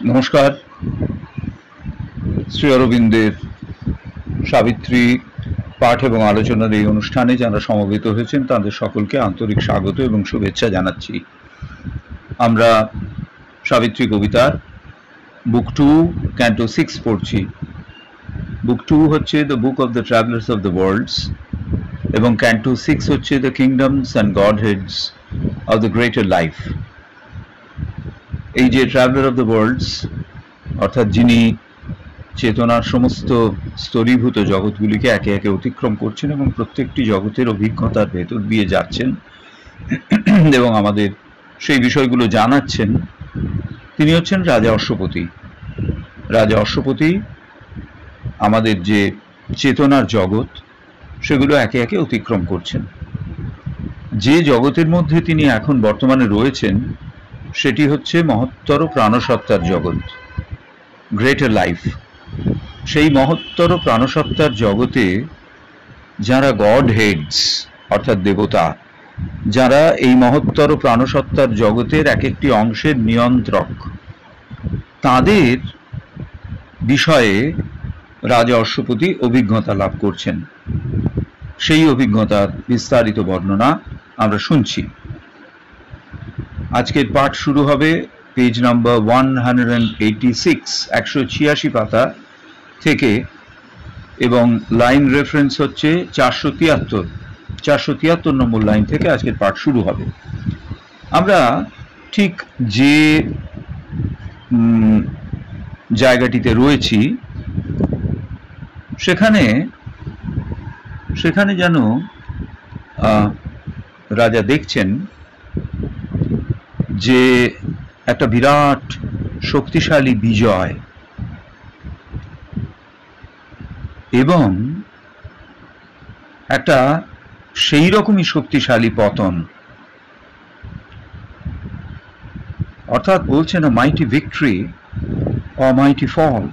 নমস্কার। শ্রী অরবিন্দের সাবিত্রী পাঠ এবং আলোচনার এই অনুষ্ঠানে যারা সমবেত হয়েছেন তাদের সকলকে আন্তরিক স্বাগত এবং শুভেচ্ছা জানাচ্ছি। আমরা সাবিত্রী কবিতার বুক 2 ক্যান্টো 6 পড়ছি। বুক 2 হচ্ছে the book of the travellers of the worlds এবং ক্যান্টো 6 হচ্ছে the kingdoms and godheads of the greater life. এই যে ট্রাভেলার অফ দ্য ওয়ার্ল্ডস অর্থাৎ যিনি চেতনার সমস্ত স্তরীভূত জগৎগুলিকে একে একে অতিক্রম করছেন এবং প্রত্যেকটি জগতের অভিজ্ঞতার ভেতর দিয়ে যাচ্ছেন এবং আমাদের সেই বিষয়গুলো জানাচ্ছেন, তিনি হচ্ছেন রাজা অশ্বপতি। রাজা অশ্বপতি আমাদের যে চেতনার জগৎ সেগুলো একে একে অতিক্রম করছেন। যে জগতের মধ্যে তিনি এখন বর্তমানে রয়েছেন সেটি হচ্ছে মহত্তর প্রাণসত্তার জগৎ, গ্রেটার লাইফ। সেই মহত্তর প্রাণসত্তার জগতে যারা গড হেডস অর্থাৎ দেবতা, যারা এই মহত্তর প্রাণসত্তার জগতের এক একটি অংশের নিয়ন্ত্রক, তাদের বিষয়ে রাজা অশ্বপতি অভিজ্ঞতা লাভ করছেন। সেই অভিজ্ঞতার বিস্তারিত বর্ণনা আমরা শুনছি। আজকের পাঠ শুরু হবে পেজ নাম্বার 186, 186 পাতা থেকে, এবং লাইন রেফারেন্স হচ্ছে 473 নম্বর লাইন থেকে আজকের পাঠ শুরু হবে। আমরা ঠিক যে জায়গাটিতে রয়েছি সেখানে যেন রাজা দেখছেন যে একটা বিরাট শক্তিশালী বিজয় এবং একটা সেই রকমই শক্তিশালী পতন, অর্থাৎ বলছেন মাইটি ভিক্টরি অ মাইটি ফল।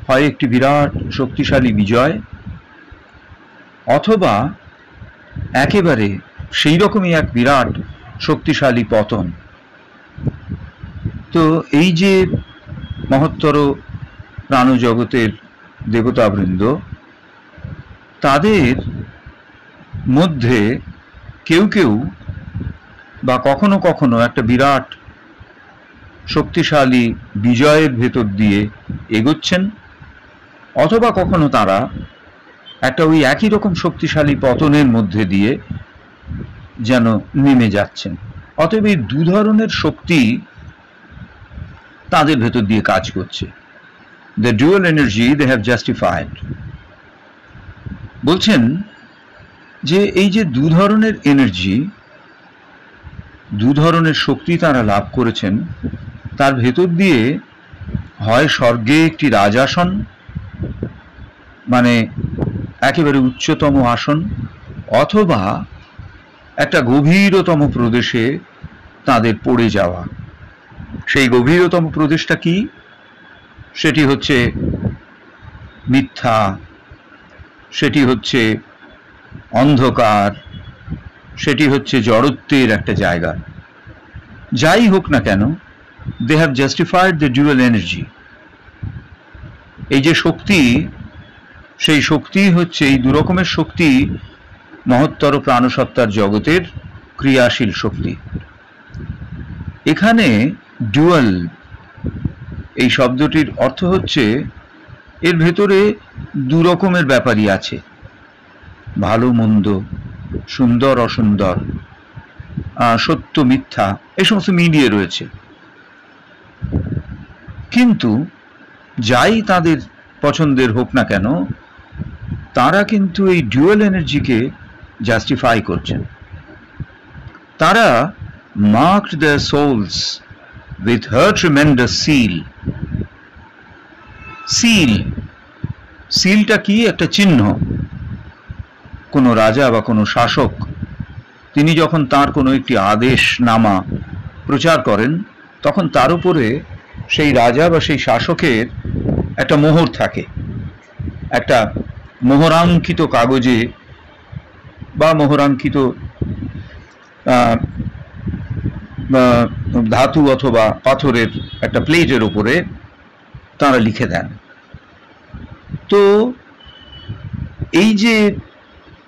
হয় একটি বিরাট শক্তিশালী বিজয় অথবা একেবারে সেই রকমই এক বিরাট শক্তিশালী পতন। তো এই যে মহত্তর প্রাণজগতের দেবতাবৃন্দ, তাদের মধ্যে কেউ কেউ বা কখনো কখনো একটা বিরাট শক্তিশালী বিজয়ের ভেতর দিয়ে এগোচ্ছেন, অথবা কখনো তারা একটা ওই একই রকম শক্তিশালী পতনের মধ্যে দিয়ে যেন নেমে যাচ্ছেন। অতএব এই দু ধরনের শক্তি তাদের ভেতর দিয়ে কাজ করছে। The dual energy they have justified. বলছেন যে এই যে দু ধরনের এনার্জি, দু ধরনের শক্তি তারা লাভ করেছেন, তার ভেতর দিয়ে হয় স্বর্গে একটি রাজাসন, মানে একেবারে উচ্চতম আসন, অথবা একটা গভীরতম প্রদেশে তাদের পড়ে যাওয়া। সেই গভীরতম প্রদেশটা কি? সেটি হচ্ছে মিথ্যা, সেটি হচ্ছে অন্ধকার, সেটি হচ্ছে জড়ত্বের একটা জায়গা। যাই হোক না কেন, they have justified the dual energy. এই যে শক্তি, সেই শক্তি হচ্ছে, এই দু রকমের শক্তি মহত্তর প্রাণসত্তার জগতের ক্রিয়াশীল শক্তি। এখানে ডুয়াল এই শব্দটির অর্থ হচ্ছে এর ভেতরে দু রকমের ব্যাপারই আছে, ভালো মন্দ, সুন্দর অসুন্দর, সত্য মিথ্যা, এই সমস্ত মিলিয়ে রয়েছে। কিন্তু যাই তাদের পছন্দের হোক না কেন, তারা কিন্তু এই ডুয়াল এনার্জিকে জাস্টিফাই করছেন। তারা marked their souls with her tremendous seal. সিলটা কি? একটা চিহ্ন। কোনো রাজা বা কোনো শাসক তিনি যখন তার কোনো একটি আদেশ নামা প্রচার করেন, তখন তার উপরে সেই রাজা বা সেই শাসকের একটা মোহর থাকে। একটা মোহরাঙ্কিত কাগজে বা মোহরাঙ্কিত ধাতু অথবা পাথরের একটা প্লেটের উপরে তারা লিখে দেন। তো এই যে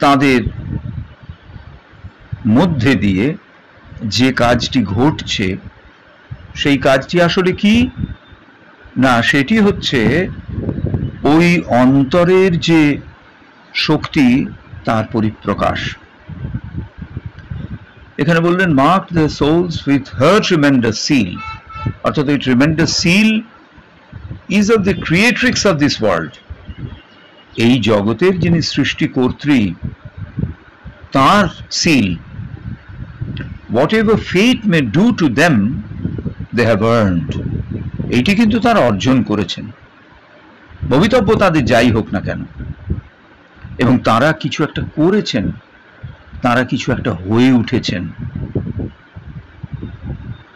তাদের মধ্যে দিয়ে যে কাজটি ঘটছে, সেই কাজটি আসলে কি না, সেটি হচ্ছে ওই অন্তরের যে শক্তি তার পরিপ্রকাশ। এখানে বললেন mark the souls with her tremendous seal, অর্থাৎ ওই tremendous seal is of the creatrix of this world. এই জগতের যিনি সৃষ্টিকর্ত্রী তার সিল। whatever fate may do to them they have earned, এইটি কিন্তু তারা অর্জন করেছেন, ভবিতব্য তাদের যাই হোক না কেন। এবং তারা কিছু একটা করেছেন, তারা কিছু একটা হয়ে উঠেছেন।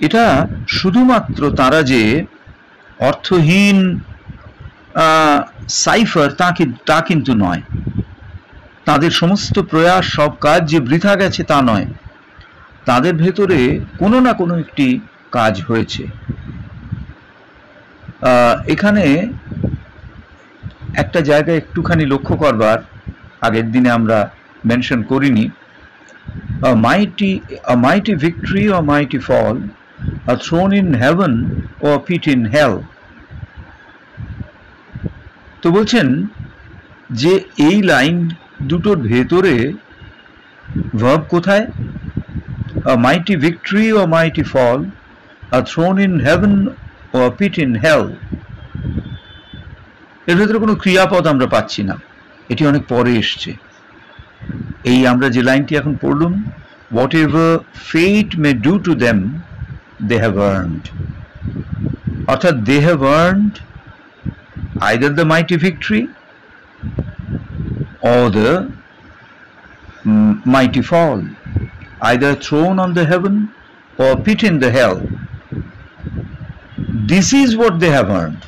এটা শুধুমাত্র তারা যে অর্থহীন সাইফার তা কিন্তু নয়, তাদের সমস্ত প্রয়াস সব কাজ যে বৃথা গেছে তা নয়, তাদের ভেতরে কোনো না কোনো একটি কাজ হয়েছে। এখানে একটা জায়গায় একটুখানি লক্ষ্য করবার, আগের দিনে আমরা মেনশন করিনি, a mighty victory or mighty fall, a throne in heaven or a pit in hell। তো বলছেন যে এই লাইন দুটোর ভেতরে ভার্ব কোথায়? a mighty victory or mighty fall, a throne in heaven or a pit in hell। এর ভেতরে কোনো ক্রিয়াপদ আমরা পাচ্ছি না, এটি অনেক পরে এসছে। এই আমরা যে লাইনটি এখন পড়লাম, whatever fate may do to them they have earned, অর্থাৎ they have earned either the mighty victory or the mighty fall, either throne on the heaven or pit in the hell। This is what they have earned,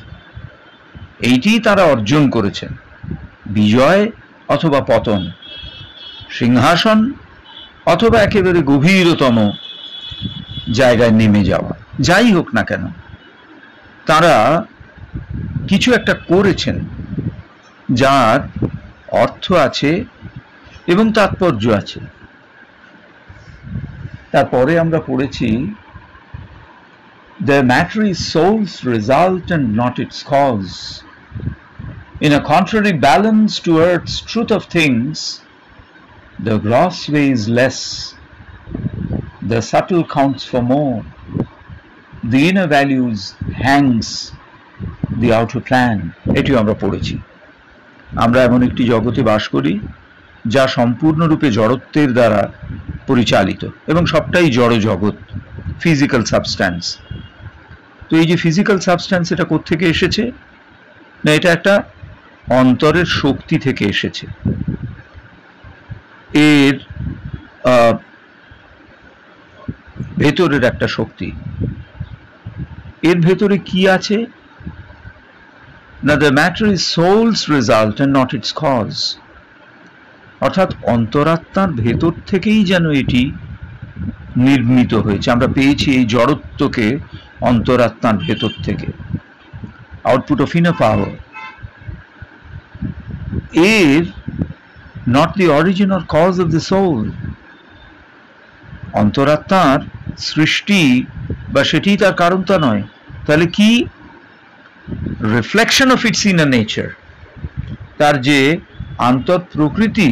এইটি তারা অর্জন করেছেন, বিজয় অথবা পতন, সিংহাসন অথবা একেবারে গভীরতম জায়গায় নেমে যাওয়া, যাই হোক না কেন তারা কিছু একটা করেছেন যার অর্থ আছে এবং তাৎপর্য আছে। তারপরে আমরা পড়েছি the matter is soul's result and not its cause, in a contrary balance to earth's truth of things the gross weighs less, the subtle counts for more, the inner values hangs the outer plan। এটিও আমরা পড়েছি। আমরা এমন একটি জগতে বাস করি যা সম্পূর্ণরূপে জড়ত্বের দ্বারা পরিচালিত এবং সবটাই জড় জগৎ, ফিজিক্যাল সাবস্ট্যান্স। তো এই যে ফিজিক্যাল সাবস্ট্যান্স, এটা কোত্থেকে এসেছে না, এটা একটা অন্তরের শক্তি থেকে এসেছে। এর ভেতরের একটা শক্তি, এর ভেতরে কি আছে না, the matter is soul's result and not its cause, অর্থাৎ অন্তরাত্মার ভেতর থেকেই যেন এটি নির্মিত হয়েছে। আমরা পেয়েছি এই জড়ত্বকে অন্তরাত্মার ভেতর থেকে, আউটপুট অফ ইনার পাওয়ার। এর not the origin or cause of the soul, অন্তরাত্মার সৃষ্টি বা সেটি তার কারণ তা নয়। তাহলে কি? Reflection of its inner nature, তার যে আন্তর প্রকৃতি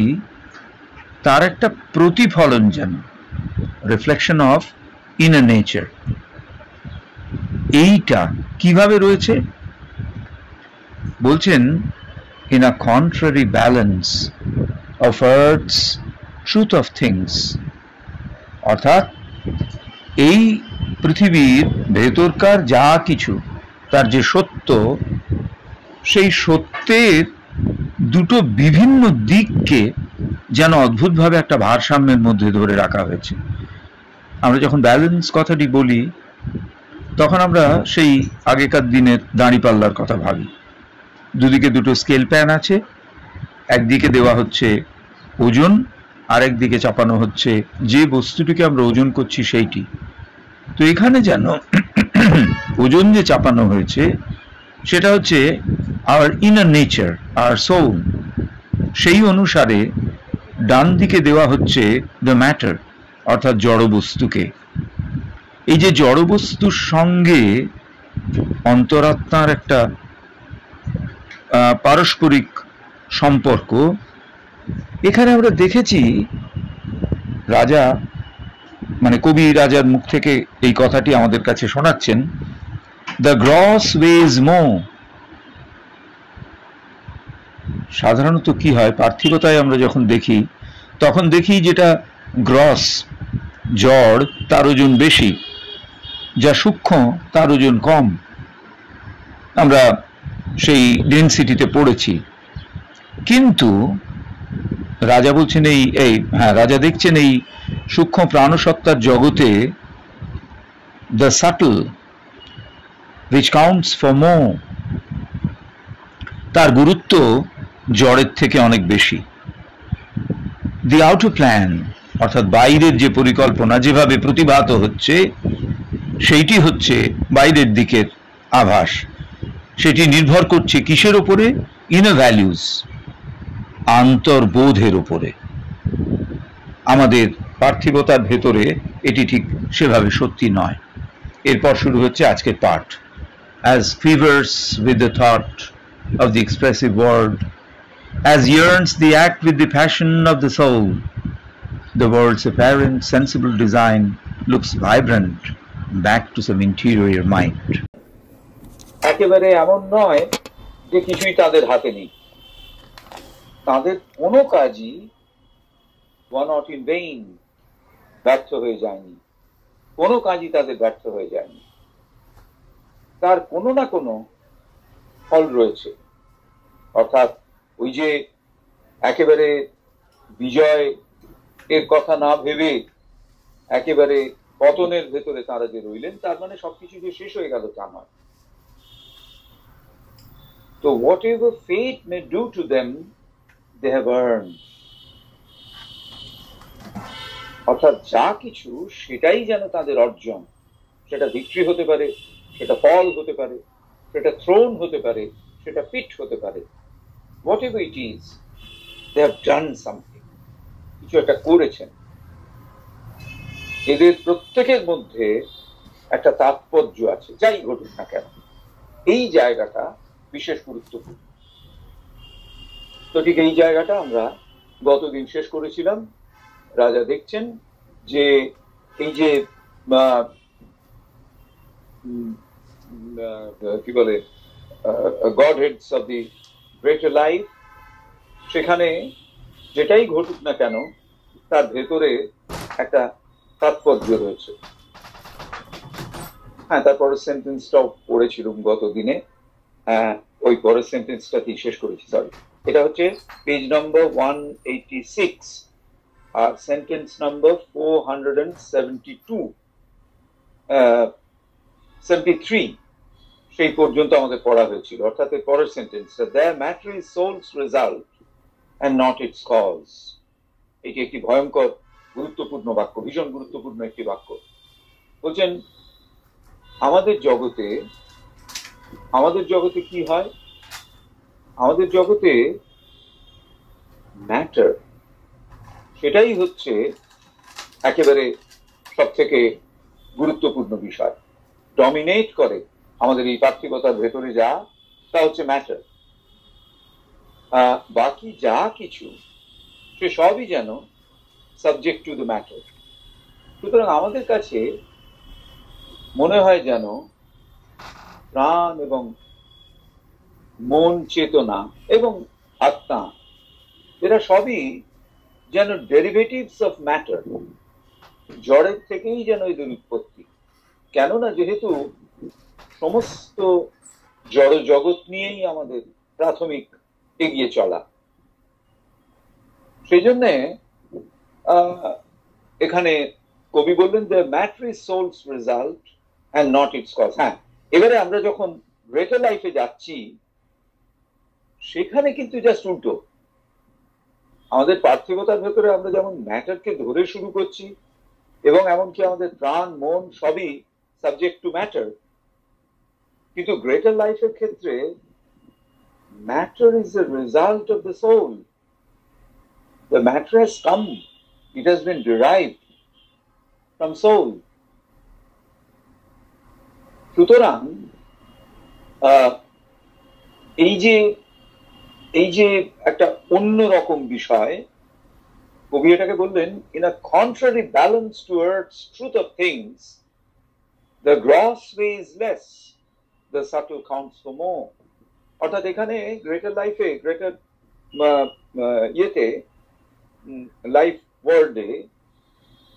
তার একটা প্রতিফলন, যেন রিফ্লেকশন অফ ইনার নেচার। এইটা কিভাবে রয়েছে বলছেন, in a contrary balance of earth's truth of things, অর্থাৎ এই পৃথিবীর ভেতরকার যা কিছু তার যে সত্য, সেই সত্যের দুটো বিভিন্ন দিককে যেন অদ্ভুতভাবে একটা ভারসাম্যের মধ্যে ধরে রাখা হয়েছে। আমরা যখন ব্যালেন্স কথাটি বলি তখন আমরা সেই আগেকার দিনের দাঁড়িপাল্লার কথা ভাবি। দুদিকে দুটো স্কেল প্যান আছে, একদিকে দেওয়া হচ্ছে ওজন, আরেক দিকে চাপানো হচ্ছে যে বস্তুটিকে আমরা ওজন করছি সেইটি। তো এখানে যেন ওজন যে চাপানো হয়েছে সেটা হচ্ছে our inner nature, our soul. সেই অনুসারে ডান দিকে দেওয়া হচ্ছে দ্য ম্যাটার, অর্থাৎ জড়বস্তুকে। এই যে জড়বস্তুর সঙ্গে অন্তরাত্মার একটা পারস্পরিক সম্পর্ক, এখানে আমরা দেখেছি রাজা, মানে কবি রাজার মুখ থেকে এই কথাটি আমাদের কাছে শোনাচ্ছেন, দ্য গ্রস ওয়েজ মো। সাধারণত কি হয়, পার্থিবতায় আমরা যখন দেখি তখন দেখি যেটা গ্রস, জড়, তার ওজন বেশি, যা সূক্ষ্ম তার ওজন কম। আমরা সেই ডেনসিটিতে পড়েছি। কিন্তু রাজা বলছেন রাজা দেখছেন এই সূক্ষ্ম প্রাণসত্তার জগতে the subtle which counts for more, তার গুরুত্ব জড়ের থেকে অনেক বেশি। দি আউটার প্ল্যান, অর্থাৎ বাইরের যে পরিকল্পনা যেভাবে প্রতিভাত হচ্ছে, সেইটি হচ্ছে বাইরের দিকের আভাস। সেটি নির্ভর করছে কিসের ওপরে? ইনার ভ্যালিউজ, আন্তর্বোধের ওপরে। আমাদের পার্থিবতার ভেতরে এটি ঠিক সেভাবে সত্যি নয়। এরপর শুরু হচ্ছে আজকের পাঠ। As quivers with the thought of the expressive word, as yearns the act with the passion of the soul, the world's apparent sensible design looks vibrant back to some interior mind. একেবারে এমন নয় যে কিছুই তাদের হাতে নেই। তাদের কোনো কাজই not in vain, ব্যর্থ হয়ে যায়নি। কোনো কাজই তাদের ব্যর্থ হয়ে যায়নি। তার কোনো না কোনো ফল রয়েছে। অর্থাৎ ওই যে একেবারে বিজয় এর কথা না ভেবে একেবারে পতনের ভেতরে তারা যে রইলেন, তার মানে সবকিছু যে শেষ হয়ে গেল তা নয়। তো whatever fate may do to them, they have earned. অর্থাৎ যা কিছু সেটাই যেন তাদের অর্জন। সেটা ভিক্টরি হতে পারে, সেটা ফল হতে পারে, সেটা থ্রোন হতে পারে, সেটা পিঠ হতে পারে। whatever it is, they have done something, কিছু একটা করেছেন। এদের প্রত্যেকের মধ্যে একটা তাৎপর্য আছে, যাই ঘটুক না কেন। এই জায়গাটা বিশেষ গুরুত্বপূর্ণ। তো ঠিক এই জায়গাটা আমরা গতদিন শেষ করেছিলাম। রাজা দেখছেন যে এই যে কি বলে godheads of the greater life, সেখানে যেটাই ঘটুক না কেন তার ভেতরে একটা তাৎপর্য রয়েছে। হ্যাঁ, তারপরের সেন্টেন্সটাও পড়েছিলাম গত দিনে। ওই পরের সেন্টেন্সটাতেই শেষ করেছি, সরি। এটা হচ্ছে পেজ নম্বর 186 আর সেন্টেন্স নম্বর 472 সেই পর্যন্ত আমাদের পড়া হয়েছিল। অর্থাৎ এর পরের সেন্টেন্সটা, their matter is soul's result and not its cause। এটি একটি ভয়ঙ্কর গুরুত্বপূর্ণ বাক্য, ভীষণ গুরুত্বপূর্ণ একটি বাক্য। বলছেন আমাদের জগতে কি হয়? আমাদের জগতে ম্যাটার, সেটাই হচ্ছে একেবারে সব থেকে গুরুত্বপূর্ণ বিষয়। ডমিনেট করে আমাদের এই পার্থিবতার ভেতরে যা, তা হচ্ছে ম্যাটার। বাকি যা কিছু সে সবই যেন সাবজেক্ট টু দ্য ম্যাটার। সুতরাং আমাদের কাছে মনে হয় যেন প্রাণ এবং মন, চেতনা এবং আত্মা, এরা সবই যেন ডেরিভেটিভস অফ ম্যাটার। জড়ের থেকেই যেন এদের উৎপত্তি। কেননা যেহেতু সমস্ত জড় জগৎ নিয়েই আমাদের প্রাথমিক এগিয়ে চলা, সেই জন্যে এখানে কবি বললেন যে matter is soul's result and not its cause. হ্যাঁ, এবারে আমরা যখন গ্রেটার লাইফে যাচ্ছি সেখানে কিন্তু জাস্ট উল্টো। আমাদের পার্থিবতার ভেতরে আমরা যেমন ম্যাটারকে ধরে শুরু করছি, এবং এমনকি আমাদের প্রাণ মন সবই সাবজেক্ট টু ম্যাটার। কিন্তু গ্রেটার লাইফের ক্ষেত্রে matter is the result of the soul. The matter has come, it has been derived from soul. সুতরাং এই যে একটা অন্যরকম বিষয়, কবি এটাকে বললেন, in a contrary balance towards truth of things the gross weighs less, the subtle counts for more. অর্থাৎ এখানে গ্রেটার লাইফে, গ্রেটার ইয়েতে, লাইফ ওয়ার্ল্ডে,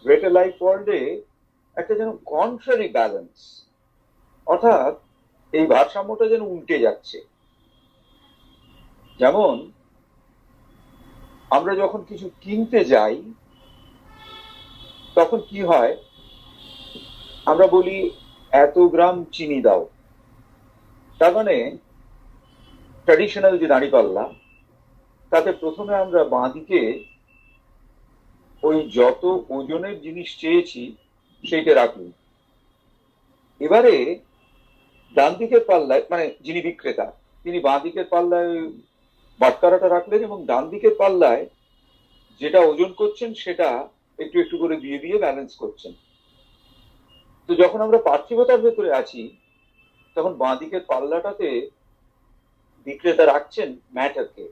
গ্রেটার লাইফ ওয়ার্ল্ডে একটা যেন কন্ট্রারি ব্যালেন্স, অর্থাৎ এই ভারসাম্যটা যেন উল্টে যাচ্ছে। যেমন আমরা যখন কিছু কিনতে যাই তখন কি হয়, আমরা বলি 1 গ্রাম চিনি দাও। তার মানে ট্র্যাডিশনাল যে দাঁড়িপাল্লা, তাতে প্রথমে আমরা বাঁদিকে ওই যত ওজনের জিনিস চেয়েছি সেইটা রাখি। এবারে ডান দিকের পাল্লায়, মানে যিনি বিক্রেতা, তিনি বাঁ দিকের পাল্লায় বাটকারাটা রাখলেন এবং ডান দিকের পাল্লায় যেটা ওজন করছেন সেটা একটু একটু করে দিয়ে দিয়ে ব্যালেন্স করছেন। তো যখন আমরা পার্থিবতার ভেতরে আছি তখন বাঁ দিকের পাল্লাটাতে বিক্রেতা রাখছেন ম্যাটারকে,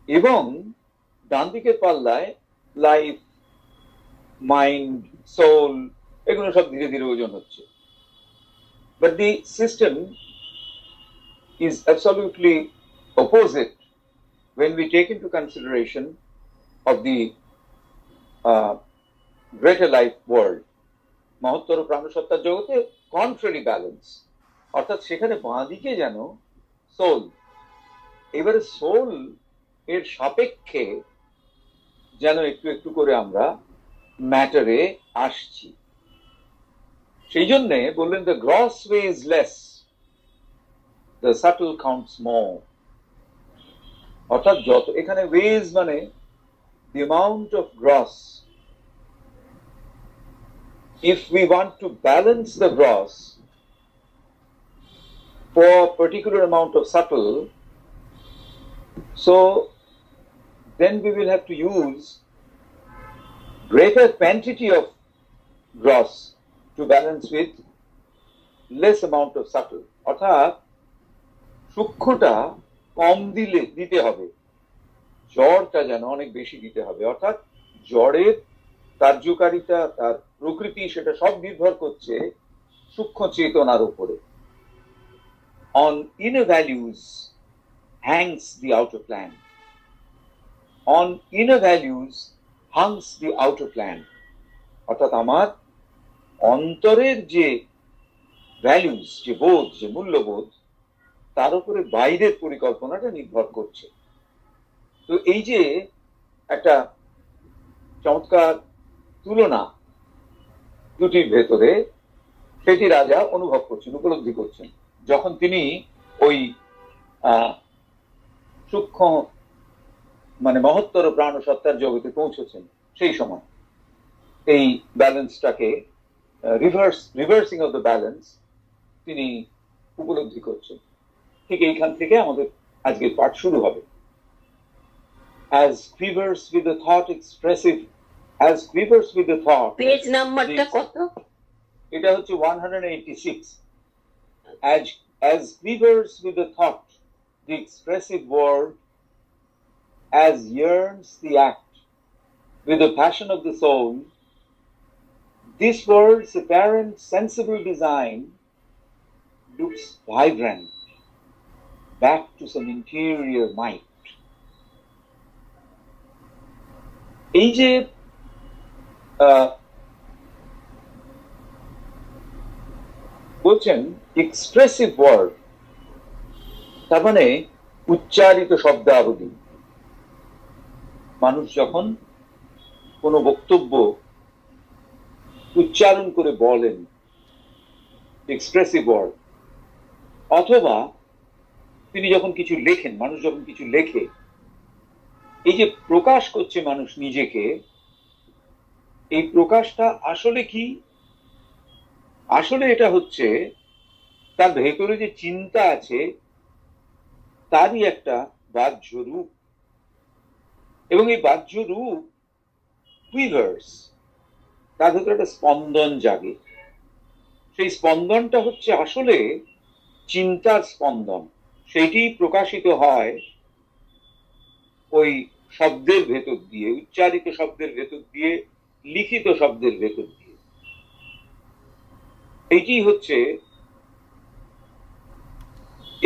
এবং ডান দিকের পাল্লায় লাইফ, মাইন্ড, সোল, এগুলো সব ধীরে ধীরে ওজন হচ্ছে। But the system is absolutely opposite when we take into consideration of the greater life world. মহত্তর প্রাণসত্তার জগতে কন্ট্রারি ব্যালেন্স, অর্থাৎ সেখানে বাঁ দিকে যেন সোল, এবারে সোল এর সাপেক্ষে যেন একটু একটু করে আমরা ম্যাটারে আসছি। সেই জন্যে বললেন the gross weighs less, the subtle counts more. অর্থাৎ যত, এখানে ওয়েজ মানে the amount of gross. If we want to balance the gross for particular amount of subtle, so then we will have to use greater quantity of gross to balance with less amount of subtle. অর্থাৎ সূক্ষ্মটা কম দিতে হবে, জড়টা যেন অনেক বেশি দিতে হবে। অর্থাৎ জড়ের কার্যকারিতা, তার প্রকৃতি, সেটা সব নির্ভর করছে সূক্ষ্ম চেতনার উপরে। On inner values hangs the outer plan. On inner values hangs the outer plan. অর্থাৎ আমার অন্তরের যে ভ্যালুস, যে বোধ, যে মূল্যবোধ, তার উপরে বাইরের পরিকল্পনাটা নির্ভর করছে। তো এই যে একটা চমৎকার তুলনা দুটির ভেতরে, সেটি রাজা অনুভব করছেন, উপলব্ধি করছেন, যখন তিনি ওই সূক্ষ্ম মানে মহত্তর প্রাণ সত্তার জগতে পৌঁছেছেন। সেই সময় এই ব্যালেন্সটাকে, রিভার্সিং অফ দ্য ব্যালেন্স তিনি উপলব্ধি করছেন। ঠিক এইখান থেকে আমাদের আজকের পাঠ শুরু হবে। As quivers with the thought expressive, as quivers with the thought, page নাম্বারটা কত? এটা হচ্ছে 186। As quivers with the thought the expressive world, as yearns the act with the passion of the soul, this world's apparent sensible design looks vibrant back to some interior might. এই যে বলছেন expressive word, তার মানে উচ্চারিত শব্দাবলী। মানুষ যখন কোনো বক্তব্য উচ্চারণ করে বলেন, এক্সপ্রেসিভ ওয়ার্ড, অথবা তিনি যখন কিছু লেখেন, মানুষ যখন কিছু লেখে, এই যে প্রকাশ করছে মানুষ নিজেকে, এই প্রকাশটা আসলে কি? আসলে এটা হচ্ছে তার ভেতরে যে চিন্তা আছে তারই একটা বাহ্য রূপ, এবং এই বাহ্য রূপ কুইভার্স, তার ভেতরে একটা স্পন্দন জাগে। সেই স্পন্দনটা হচ্ছে আসলে চিন্তার স্পন্দন, সেইটি প্রকাশিত হয় ওই শব্দের ভেতর দিয়ে, উচ্চারিত শব্দের ভেতর দিয়ে, লিখিত শব্দের ভেতর দিয়ে। এইটি হচ্ছে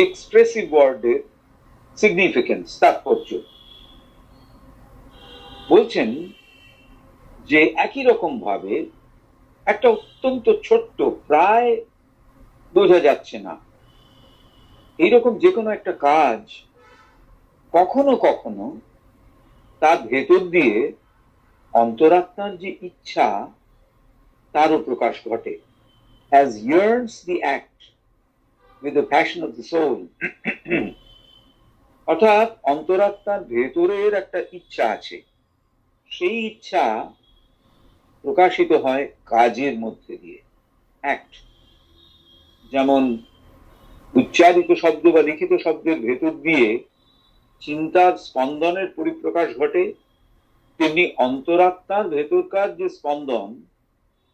এক্সপ্রেসিভ ওয়ার্ডের সিগনিফিকেন্স, তাৎপর্য। বলছেন যে একই রকম ভাবে একটা অত্যন্ত ছোট্ট, প্রায় বোঝা যাচ্ছে না, এইরকম যে কোনো একটা কাজ কখনো কখনো তার ভেতর দিয়ে অন্তরাত্মার যে ইচ্ছা তারও প্রকাশ ঘটে। As yearns the act with the passion of the soul, অর্থাৎ অন্তরাত্মার ভেতরের একটা ইচ্ছা আছে, সেই ইচ্ছা প্রকাশিত হয় কাজের মধ্যে দিয়ে, অ্যাক্ট। যেমন উচ্চারিত শব্দ বা লিখিত শব্দের ভেতর দিয়ে চিন্তার স্পন্দনের পরিপ্রকাশ ঘটে, তেমনি অন্তরাত্মার ভেতরকার যে স্পন্দন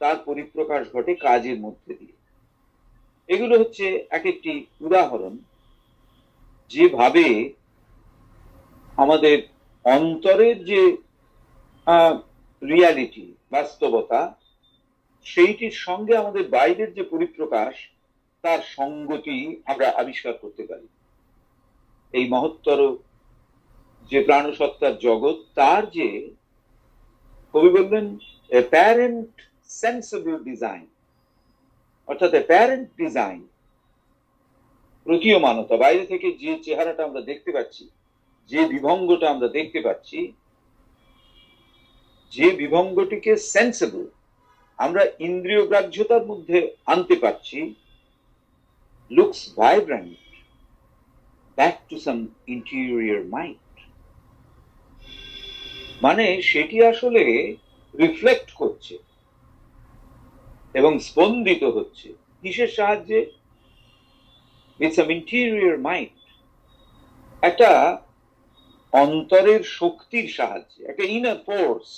তার পরিপ্রকাশ ঘটে কাজের মধ্যে দিয়ে। এগুলো হচ্ছে এক একটি উদাহরণ যেভাবে আমাদের অন্তরের যে রিয়ালিটি, বাস্তবতা, সেইটির সঙ্গে আমাদের বাইরের যে পরিপ্রকাশ তার সঙ্গতি আমরা আবিষ্কার করতে পারি। এই মহত্তর যে প্রাণসত্তার জগৎ, তার যে কবি বললেন অ্যাপারেন্ট সেন্সিবল ডিজাইন, অর্থাৎ অ্যাপারেন্ট ডিজাইন, প্রতীয়মানতা, বাইরে থেকে যে চেহারাটা আমরা দেখতে পাচ্ছি, যে বিভঙ্গটা আমরা দেখতে পাচ্ছি, যে বিভঙ্গটিকে সেন্সিবল আমরা ইন্দ্রিয় গ্রাহ্যতার মধ্যে আনতে পারছি, looks vibrant back to some interior mind. মানে সেটি আসলে রিফ্লেক্ট করছে এবং স্পন্দিত হচ্ছে কিসের সাহায্যে? উইথ সাম ইন্টেরিয়র মাইন্ড, একটা অন্তরের শক্তির সাহায্যে, একটা ইনার ফোর্স,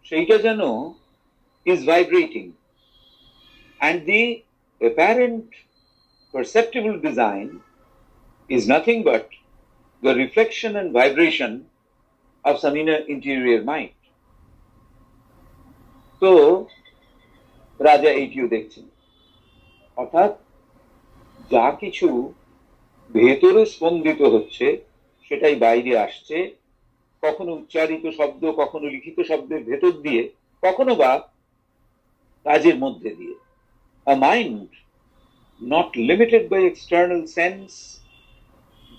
সেইটা যেন is vibrating, and the apparent perceptible design is nothing but the reflection and vibration of some inner interior mind. তো রাজা এইটিও দেখছেন, অর্থাৎ যা কিছু ভেতরে স্পন্দিত হচ্ছে সেটাই বাইরে আসছে, কখনো উচ্চারিত শব্দ, কখনো লিখিত শব্দের ভেতর দিয়ে, কখনো বা কাজের মধ্যে দিয়ে। A mind not limited by external sense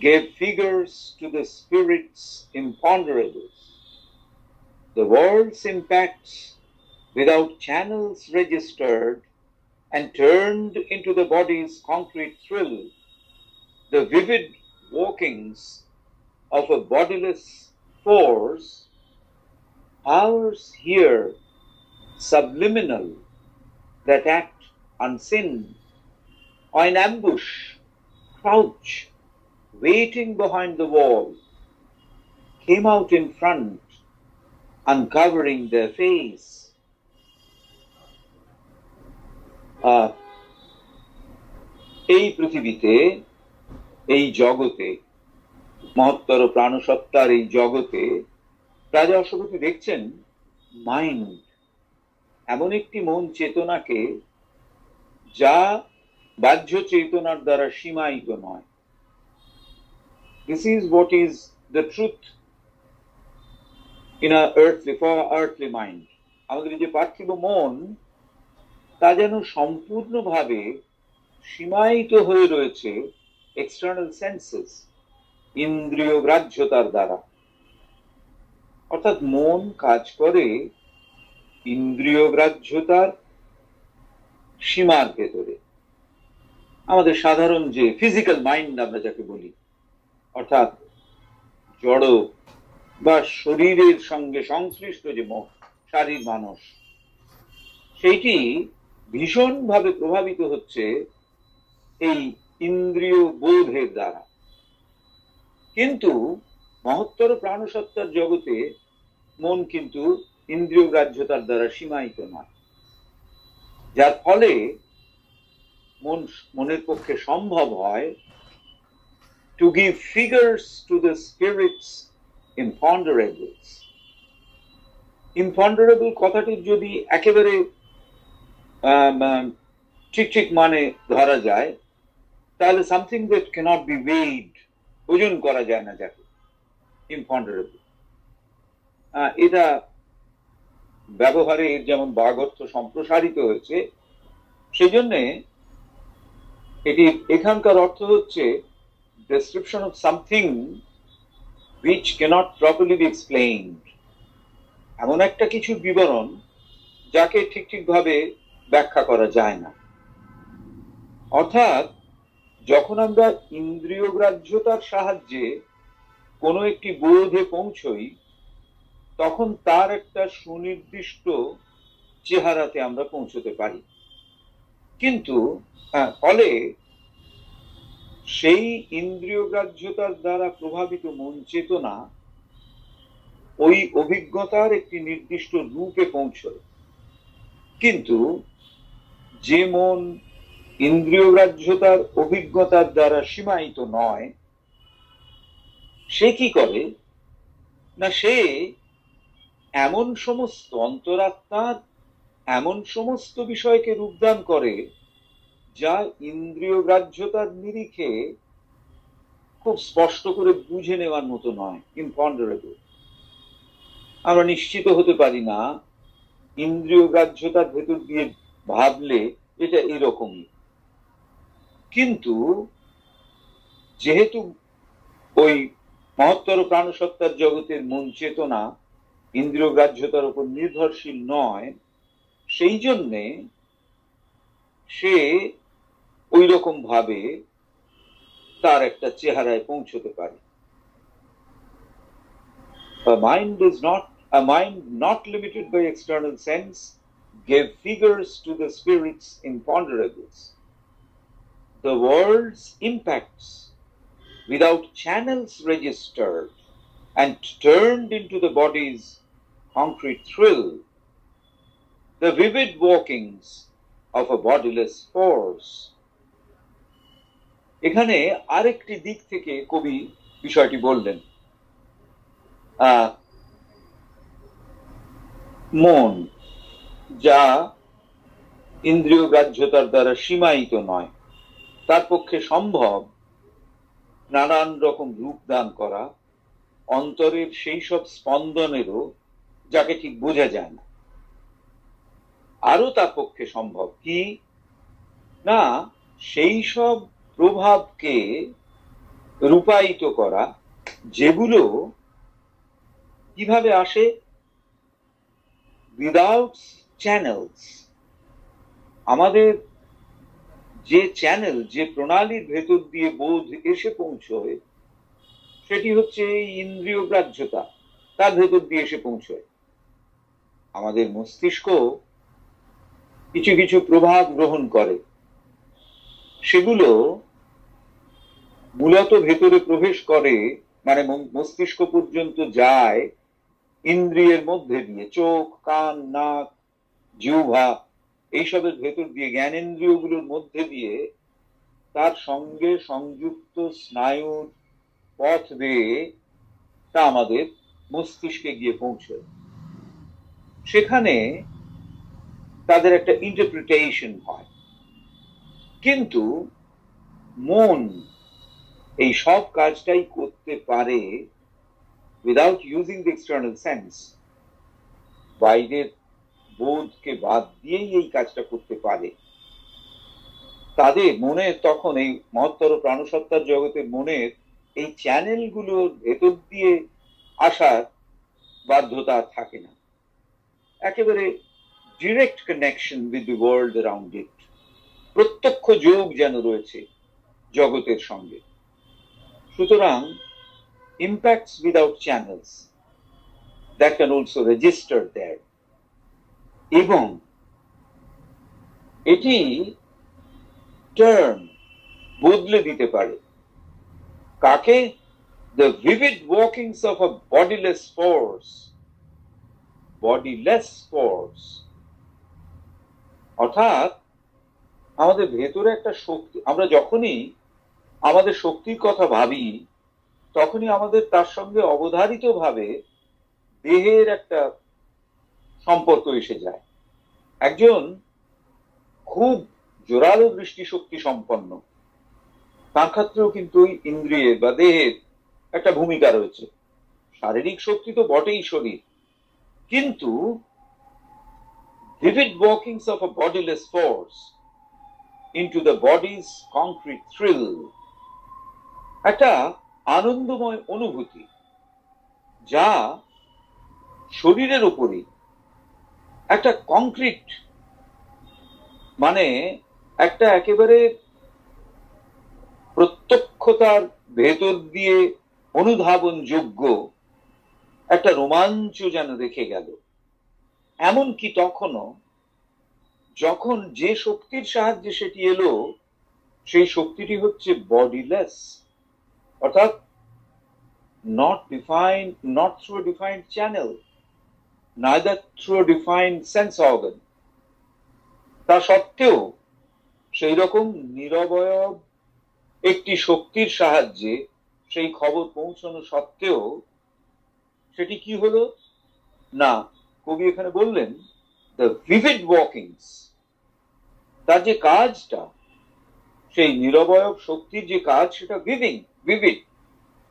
gave figures to the spirit's imponderables. The world's impacts without channels registered and turned into the body's concrete thrill, the vivid walkings of a bodiless force, ours here subliminal, that act unseen, or in ambush, crouch, waiting behind the wall, came out in front, uncovering their face. এই পৃথিবীতে, এই জগতে, মহত্তর প্রাণসত্তার এই জগতে রাজা অশ্বপতি দেখছেন mind, এমন একটি মন চেতনাকে যা বাহ্য চেতনার দ্বারা সীমায়িত নয়। This is what is the truth in our earthly mind. আমাদের যে পার্থিব মন, তা যেন সম্পূর্ণভাবে সীমায়িত হয়ে রয়েছে এক্সটার্নাল সেন্সেস, ইন্দ্রিয় গ্রাহ্যতার দ্বারা। অর্থাৎ মন কাজ করে ইন্দ্রিয় গ্রাহ্যতার সীমার ভেতরে। আমাদের সাধারণ যে ফিজিক্যাল মাইন্ড আমরা যাকে বলি, অর্থাৎ জড় বা শরীরের সঙ্গে সংশ্লিষ্ট যে শারীর মানুষ, সেইটি ভীষণভাবে প্রভাবিত হচ্ছে এই ইন্দ্রিয় বোধের দ্বারা। কিন্তু মহত্তর প্রাণসত্তার জগতে মন কিন্তু ইন্দ্রিয় গ্রাহ্যতার দ্বারা সীমায়িত নয়, যার ফলে মনের পক্ষে সম্ভব হয় to give figures to the spirit's imponderables. Imponderable কথাটির যদি একেবারে ঠিক ঠিক মানে ধরা যায়, তাহলে সামথিং দ্যাট ক্যানট বি ওয়েইড, ওজন করা যায় না যাকে ইম্পন্ডারেবল। এটা ব্যবহারে এর যেমন বাগর্থ সম্প্রসারিত হয়েছে, সেই জন্যে এটি এখানকার অর্থ হচ্ছে description of something which cannot properly be explained, এমন একটা কিছু বিবরণ যাকে ঠিক ঠিকভাবে ব্যাখ্যা করা যায় না। অর্থাৎ যখন আমরা ইন্দ্রিয় গ্রাহ্যতার সাহায্যে কোনো একটি বোধে পৌঁছই, তখন তার একটা সুনির্দিষ্ট চেহারাতে আমরা পৌঁছতে পারি। কিন্তু ফলে সেই ইন্দ্রিয় গ্রাহ্যতার দ্বারা প্রভাবিত মন চেতনা ওই অভিজ্ঞতার একটি নির্দিষ্ট রূপে পৌঁছয়। কিন্তু যে মন ইন্দ্রিয় গ্রাহ্যতার অভিজ্ঞতার দ্বারা সীমায়িত নয়, সে কি করে না, সে এমন সমস্ত অন্তরাত্মার এমন সমস্ত বিষয়কে রূপদান করে যা ইন্দ্রিয় গ্রাহ্যতার নিরিখে খুব স্পষ্ট করে বুঝে নেওয়ার মতো নয়, ইম্পন্ডারেবল। আমরা নিশ্চিত হতে পারি না ইন্দ্রিয় গ্রাহ্যতার ভেতর দিয়ে ভাবলে এটা এরকমই। কিন্তু যেহেতু ওই মহত্তর প্রাণসত্তার জগতের মন চেতনা ইন্দ্রিয় গ্রাহ্যতার উপর নির্ভরশীল নয়, সেই জন্যে সে ওই রকম ভাবে তার একটা চেহারায় পৌঁছতে পারে। A mind not limited by external sense gave figures to the spirit's imponderables. The world's impacts, without channels registered and turned into the body's concrete thrill, the vivid walkings of a bodiless force. এখানে আরেকটি দিক থেকে কবি বিষয়টি বললেন। মন যা ইন্দ্রিয় গ্রাহ্যতার দ্বারা সীমায়িত নয়, তার পক্ষে সম্ভব নানান রকম রূপ দান করা অন্তরের সেই সব স্পন্দনেরও যাকে ঠিক বোঝা যায় না। আরো তার পক্ষে সম্ভব কি না, সেই সব প্রভাবকে রূপায়িত করা যেগুলো কিভাবে আসে, উইদাউট চ্যানেলস। আমাদের যে চ্যানেল, যে প্রণালীর ভেতর দিয়ে বোধ এসে পৌঁছয়, সেটি হচ্ছে ইন্দ্রিয় গ্রাহ্যতা, তার ভেতর দিয়ে এসে পৌঁছয়। আমাদের মস্তিষ্ক কিছু কিছু প্রভাব গ্রহণ করে, সেগুলো মূলত ভেতরে প্রবেশ করে, মানে মস্তিষ্ক পর্যন্ত যায় ইন্দ্রিয়ের মধ্যে দিয়ে, চোখ, কান, নাক, জিহ্বা, এইসবের ভেতর দিয়ে, জ্ঞানেন্দ্রিয়গুলোর মধ্যে দিয়ে, তার সঙ্গে সংযুক্ত স্নায়ুর পথ বেয়ে তা আমাদের মস্তিষ্কে গিয়ে পৌঁছয়। সেখানে তাদের একটা ইন্টারপ্রিটেশন হয়। কিন্তু মন এই সব কাজটাই করতে পারে without using the external sense. বাইরের বোধকে বাদ দিয়েই এই কাজটা করতে পারে। তাদের মনে তখন এই মহত্তর প্রাণসত্তার জগতের মনের এই চ্যানেলগুলোর ভেতর দিয়ে আসার বাধ্যতা থাকে না। একেবারে direct connection with the world around ইট, প্রত্যক্ষ যোগ যেন রয়েছে জগতের সঙ্গে। সুতরাং impacts without channels that can also register there, এবং এটি টার্ম বদলে দিতে পারে কাকে? The vivid workings of a bodiless force. Bodiless force. অর্থাৎ আমাদের ভেতরে একটা শক্তি, আমরা যখনই আমাদের শক্তির কথা ভাবি তখনই আমাদের তার সঙ্গে অবধারিত ভাবে দেহের একটা সম্পর্ক এসে যায়। একজন খুব জোরালো দৃষ্টিশক্তি সম্পন্ন, তার ক্ষেত্রেও কিন্তু ওই ইন্দ্রিয়ের বা দেহের একটা ভূমিকা রয়েছে। শারীরিক শক্তি তো বটেই শরীর, কিন্তু vivid workings of a bodiless force into the body's concrete thrill, একটা আনন্দময় অনুভূতি যা শরীরের উপরে একটা কংক্রিট, মানে একটা একেবারে প্রত্যক্ষতার ভেতর দিয়ে অনুধাবন যোগ্য একটা রোমাঞ্চ যেন রেখে গেল। এমনকি তখনও যখন যে শক্তির সাহায্যে সেটি এলো সেই শক্তিটি হচ্ছে বডিলেস, অর্থাৎ not through a defined channel, neither through a defined sense organ. তা সত্ত্বেও সেই রকম নিরবয়ব একটি শক্তির সাহায্যে সেই খবর পৌঁছানো সত্ত্বেও সেটি কি হলো না, কবি এখানে বললেন the vivid workings, তার যে কাজটা, সেই নিরবয়ব শক্তির যে কাজ সেটা vivid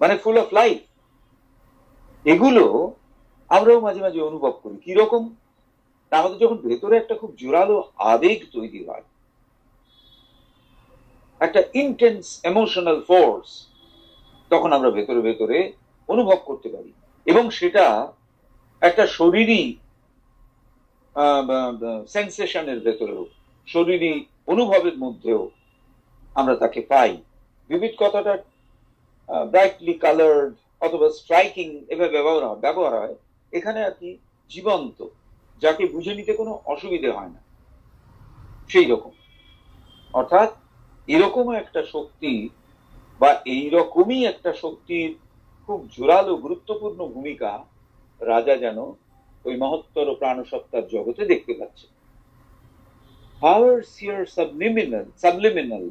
মানে ফুল অফ লাইফ। এগুলো আমরাও মাঝে মাঝে অনুভব করি। কিরকম? আমাদের যখন ভেতরে একটা খুব জোরালো আবেগ তৈরি হয়, একটা ইন্টেন্স ইমোশনাল ফোর্স, তখন আমরা ভেতরে ভেতরে অনুভব করতে পারি এবং সেটা একটা শরীরী সেন্সেশনের ভেতরেও, শরীরী অনুভবের মধ্যেও আমরা তাকে পাই। বিবিধ কথাটা ব্রাইটলি কালার্ড অথবা স্ট্রাইকিং এভাবে ব্যবহার হয় এখানে আর কি, জীবন্ত, যাকে বুঝে নিতে কোনো অসুবিধে হয় না, সেই রকম। অর্থাৎ এরকম একটা শক্তি বা এইরকমই একটা শক্তির খুব জোরালো গুরুত্বপূর্ণ ভূমিকা রাজা যেন ওই মহত্তর প্রাণসত্তার জগতে দেখতে পাচ্ছে। Powers here subliminal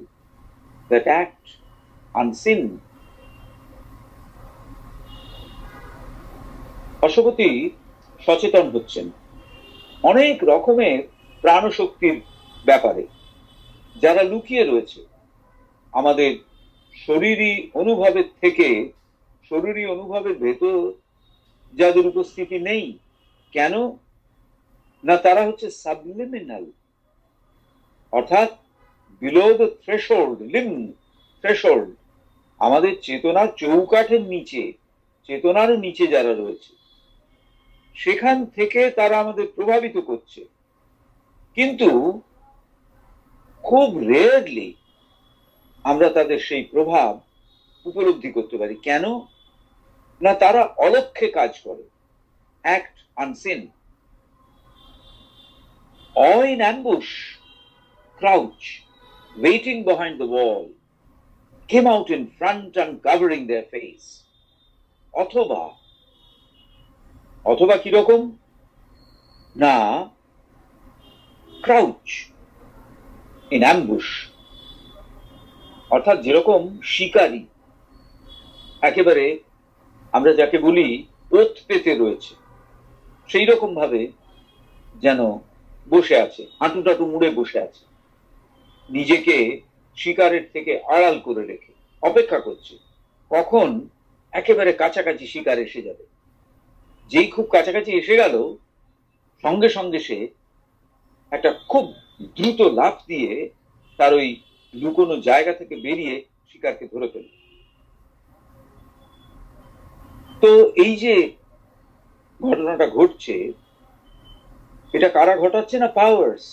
that act unseen. Ashwapati সচেতন হচ্ছেন অনেক রকমের প্রাণশক্তির ব্যাপারে যারা লুকিয়ে রয়েছে আমাদের শরীরী অনুভবের থেকে। শরীরী অনুভবের ভেতর যাদের উপস্থিতি নেই, কেন না তারা হচ্ছে সাবলিমিনাল, অর্থাৎ বিলো দ্য থ্রেশহোল্ড, থ্রেশহোল্ড, আমাদের চেতনার চৌকাঠের নিচে, চেতনারও নিচে যারা রয়েছে সেখান থেকে তারা আমাদের প্রভাবিত করছে, কিন্তু খুব রেয়ারলি আমরা তাদের সেই প্রভাব উপলব্ধি করতে পারি। কেন না তারা অলক্ষ্যে কাজ করে, act unseen. Awe in ambush, crouch, waiting behind the wall, came out in front uncovering their face. অথবা কিরকম না, ক্রাউচ ইন অ্যাম্বুশ, অর্থাৎ যেরকম শিকারী একেবারে আমরা যাকে বলি ওত পেতে রয়েছে, সেই রকম ভাবে যেন বসে আছে, হাঁটু টাটু মুড়ে বসে আছে, নিজেকে শিকারের থেকে আড়াল করে রেখে অপেক্ষা করছে কখন একেবারে কাছাকাছি শিকার এসে যাবে। যেই খুব কাছাকাছি এসে গেল সঙ্গে সঙ্গে সে একটা খুব দ্রুত লাফ দিয়ে তার ওই লুকোনো জায়গা থেকে বেরিয়ে শিকারকে ধরে ফেলল। তো এই যে ঘটনাটা ঘটছে, এটা কারা ঘটাচ্ছে না? পাওয়ার্স,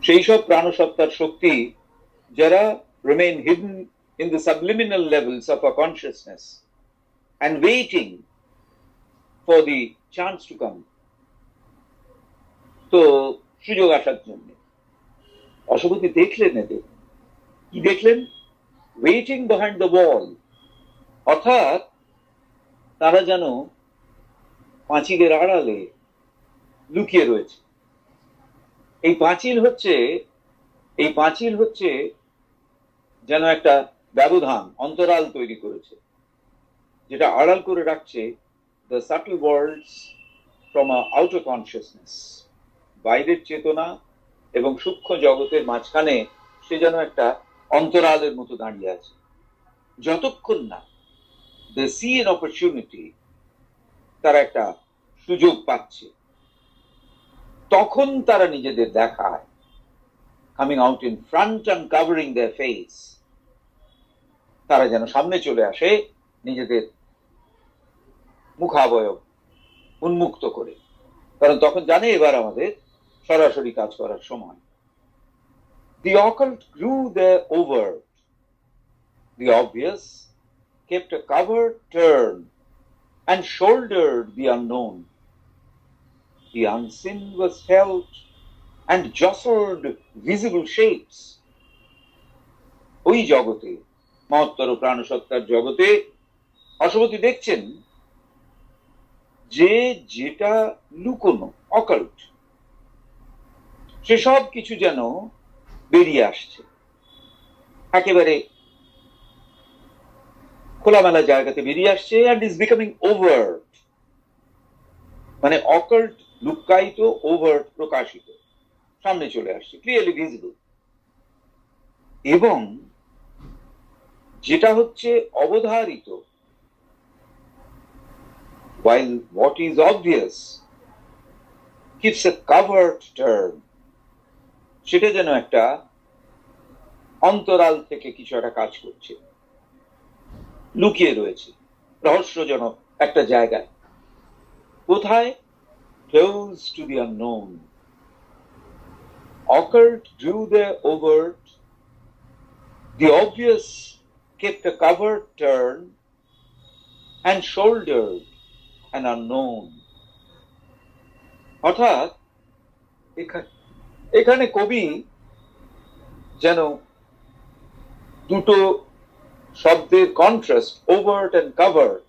সেই সব প্রাণসত্তার শক্তি যারা remain hidden in the subliminal levels of our consciousness and waiting for the chance to come, তো সুযোগ আসার জন্য। অশ্বপতি দেখলেন এদের। কি দেখলেন? ওয়েটিং বিহাইন্ড দ্য ওয়াল, অর্থাৎ তারা যেন পাঁচিলের আড়ালে লুকিয়ে রয়েছে। এই পাঁচিল হচ্ছে যেন একটা ব্যবধান, অন্তরাল তৈরি করেছে, যেটা আড়াল করে রাখছে the subtle worlds from a outer consciousness, বাইরের চেতনা এবং সূক্ষ্ম জগতের মাঝখানে সে যেন একটা অন্তরালের মতো দাঁড়িয়ে আছে। যতক্ষণ না দে সি এন অপরচুনিটি, তারা একটা সুযোগ পাচ্ছে, তখন তারা নিজেদের দেখায়, coming out in front and covering their face. তারা যেন সামনে চলে আসে নিজেদের মুখাবয়ব উন্মুক্ত করে, কারণ তখন জানে এবার আমাদের সরাসরি কাজ করার সময়। The occult grew their overt, the obvious kept a covered turn and shouldered the unknown. The unseen was felt and jostled visible shapes. ওই জগতে, মহত্তর প্রাণসত্তার জগতে অশ্বপতি দেখছেন যে যেটা লুকোনো, অকাল্ট, সেসব কিছু যেন বেরিয়ে আসছে, একেবারে খোলামেলা জায়গাতে বেরিয়ে আসছে, and is becoming overt, মানে অকাল্ট লুকায়িত, ওভার্ট প্রকাশিত, সামনে চলে আসছে, ক্লিয়ারলি ভিজিবল। এবং যেটা হচ্ছে অবধারিত, while what is obvious gives a covered turn, সেটা যেন একটা অন্তরাল থেকে কিছু একটা কাজ করছে, লুকিয়ে রয়েছে রহস্যজনক একটা জায়গায়। কোথায়? Close to the unknown. Occult drew their overt, the obvious kept a covered turn and shouldered an unknown. অর্থাৎ এখানে কবি যেন দুটো শব্দের contrast, overt and covert.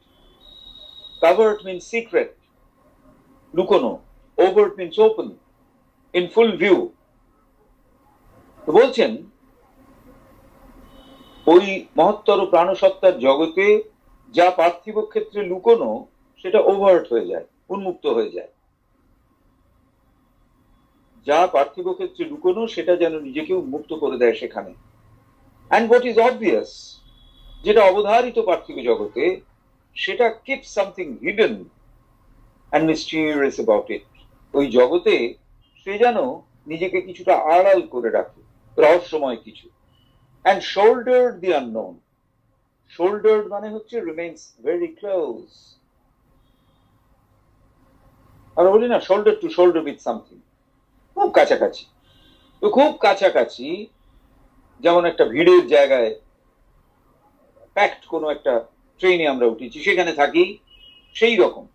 Covert means secret, লুকোনো, overt means open, in full view. তো বলছেন ওই মহত্তর প্রাণসত্তার জগতে যা পার্থিব ক্ষেত্রে লুকোনো সেটা ওভার্ট হয়ে যায়, উন্মুক্ত হয়ে যায়। যা পার্থিব ক্ষেত্রে লুকোনো সেটা যেন নিজেকে উন্মুক্ত করে দেয় সেখানে। অ্যান্ড হোয়াট ইজ অবভিয়াস, যেটা অবধারিত পার্থিব জগতে, সেটা keep something hidden and mysterious about it. ওই জগতে সে যেন নিজেকে কিছুটা আড়াল করে রাখে, রহস্যময় কিছু। অ্যান্ড শোল্ডার্ড দি আননোন, শোল্ডার্ড মানে হচ্ছে রিমেইনস ভেরি ক্লোজ। আমরা বলি না shoulder two shoulder with something, খুব কাছাকাছি। তো খুব কাছাকাছি, যেমন একটা ভিড়ের জায়গায় প্যাকড কোনো একটা ট্রেনে আমরা উঠেছি, সেখানে থাকি, সেই রকম।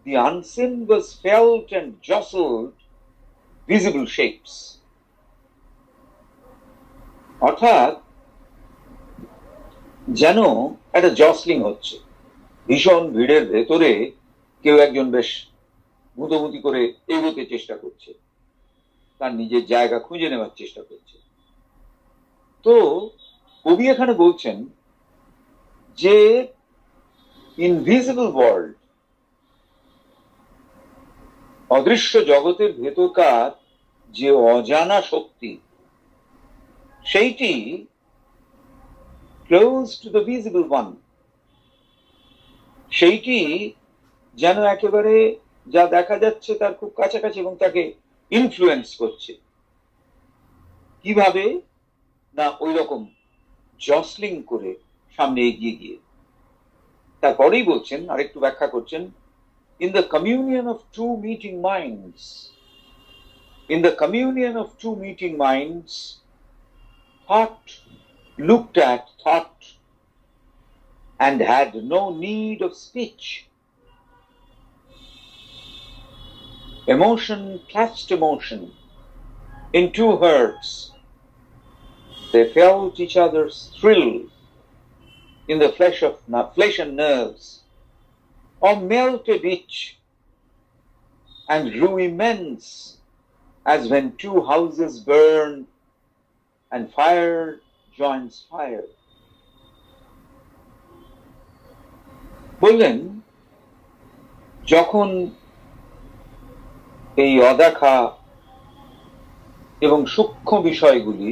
The unseen was felt and jostled visible shapes. অর্থাৎ যেন একটা জসলিং হচ্ছে, ভীষণ ভিড়ের ভেতরে কেউ একজন বেশ মুতোমুতি করে এগোতে চেষ্টা করছে, তার নিজের জায়গা খুঁজে নেওয়ার চেষ্টা করছে। তো কবি এখানে বলছেন যে ইনভিজিবল ওয়ার্ল্ড, অদৃশ্য জগতের ভেতরকার যে অজানা শক্তি, সেইটি close to the visible one, সেইটি যেন একেবারে যা দেখা যাচ্ছে তার খুব কাছাকাছি এবং তাকে ইনফ্লুয়েন্স করছে। কিভাবে না, ওই রকম জসলিং করে সামনে এগিয়ে গিয়ে। তারপরেই বলছেন, আরেকটু ব্যাখ্যা করছেন, in the communion of two meeting minds, in the communion of two meeting minds, thought looked at thought and had no need of speech. Emotion catched emotion in two hearts. They felt each other's thrill in the flesh and nerves, or melted each and grew immense as when two houses burn and fire joins fire. বললেন, যখন এই অদেখা এবং সূক্ষ্ম বিষয়গুলি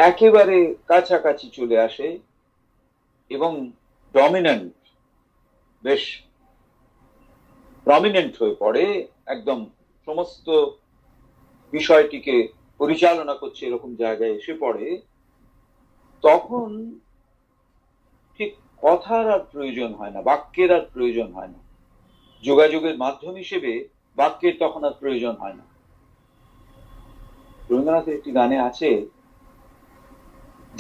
একেবারে কাছাকাছি চলে আসে এবং ডমিনেন্ট, বেশ প্রমিনেন্ট হয়ে পড়ে, একদম সমস্ত বিষয়টিকে পরিচালনা করছে এরকম জায়গায় এসে পড়ে, তখন ঠিক কথার আর প্রয়োজন হয় না, বাক্যের আর প্রয়োজন হয় না। যোগাযোগের মাধ্যম হিসেবে বাক্যের তখন আর প্রয়োজন হয় না। রবীন্দ্রনাথের একটি গানে আছে,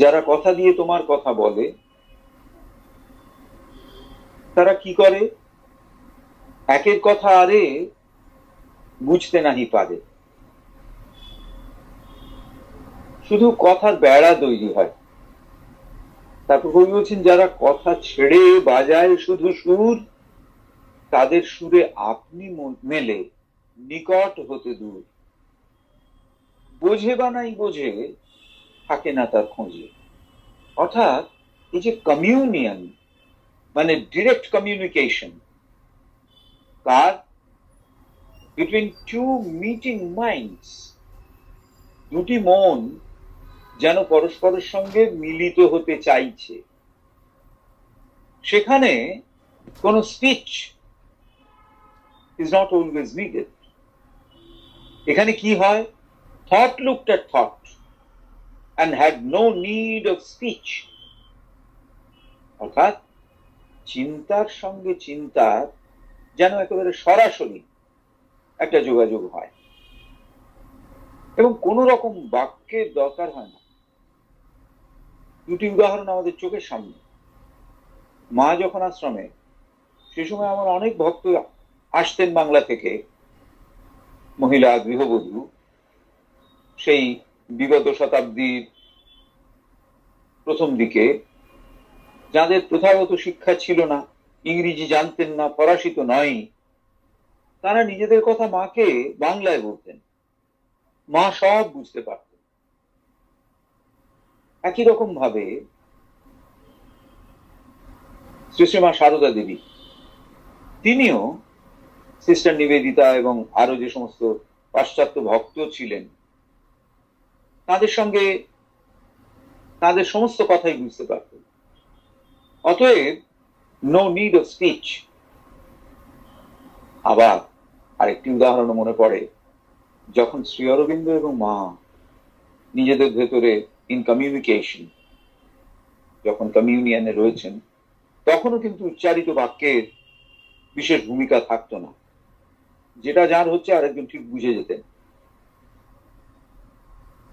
যারা কথা দিয়ে তোমার কথা বলে তারা কি করে, একের কথা আরে বুঝতে নাহি পারে, শুধু কথার বেড়া তৈরি হয়। তারপর কবি বলছেন, যারা কথা ছেড়ে বাজায় শুধু সুর, তাদের সুরে আপনি মেলে নিকট হতে দূর। বোঝে বা নাই বোঝে, থাকে না তার খোঁজে। অর্থাৎ এই যে কমিউনিয়ন, মানে ডিরেক্ট কমিউনিকেশন, কার বিটুইন টু মিটিং মাইন্ডস, দুটি মন যেন পরস্পরের সঙ্গে মিলিত হতে চাইছে, সেখানে কোন speech is not always needed. এখানে কি হয়, thought looked at thought and had no need of speech. অর্থাৎ চিন্তার সঙ্গে চিন্তার যেন একেবারে সরাসরি একটা যোগাযোগ হয় এবং কোন রকম বাক্যের দরকার হয় না। দুটি উদাহরণ আমাদের চোখের সামনে। মা যখন আশ্রমে, সে সময় আমার অনেক ভক্ত আসতেন বাংলা থেকে, মহিলা গৃহবধূ, সেই বিগত শতাব্দীর প্রথম দিকে, যাদের প্রথাগত শিক্ষা ছিল না, ইংরেজি জানতেন না, ফরাসি তো নয়, তারা নিজেদের কথা মাকে বাংলায় বলতেন, মা সব বুঝতে পারতেন। একই রকম ভাবে শ্রীশ্রীমা সারদা দেবী, তিনিও সিস্টার নিবেদিতা এবং আরো যে সমস্ত পাশ্চাত্য ভক্ত ছিলেন, তাদের সঙ্গে তাদের সমস্ত কথাই বুঝতে পারতেন। অতএব নো নিড অফ স্পিচ। আবার আরেকটি উদাহরণ মনে পড়ে, যখন শ্রী অরবিন্দ এবং মা নিজেদের ভেতরে ইন কমিউনিকেশন, যখন কমিউনিয়নে রয়েছেন, তখনও কিন্তু উচ্চারিত বাক্যের বিশেষ ভূমিকা থাকতো না। যেটা যার হচ্ছে আরেকজন ঠিক বুঝে যেতেন।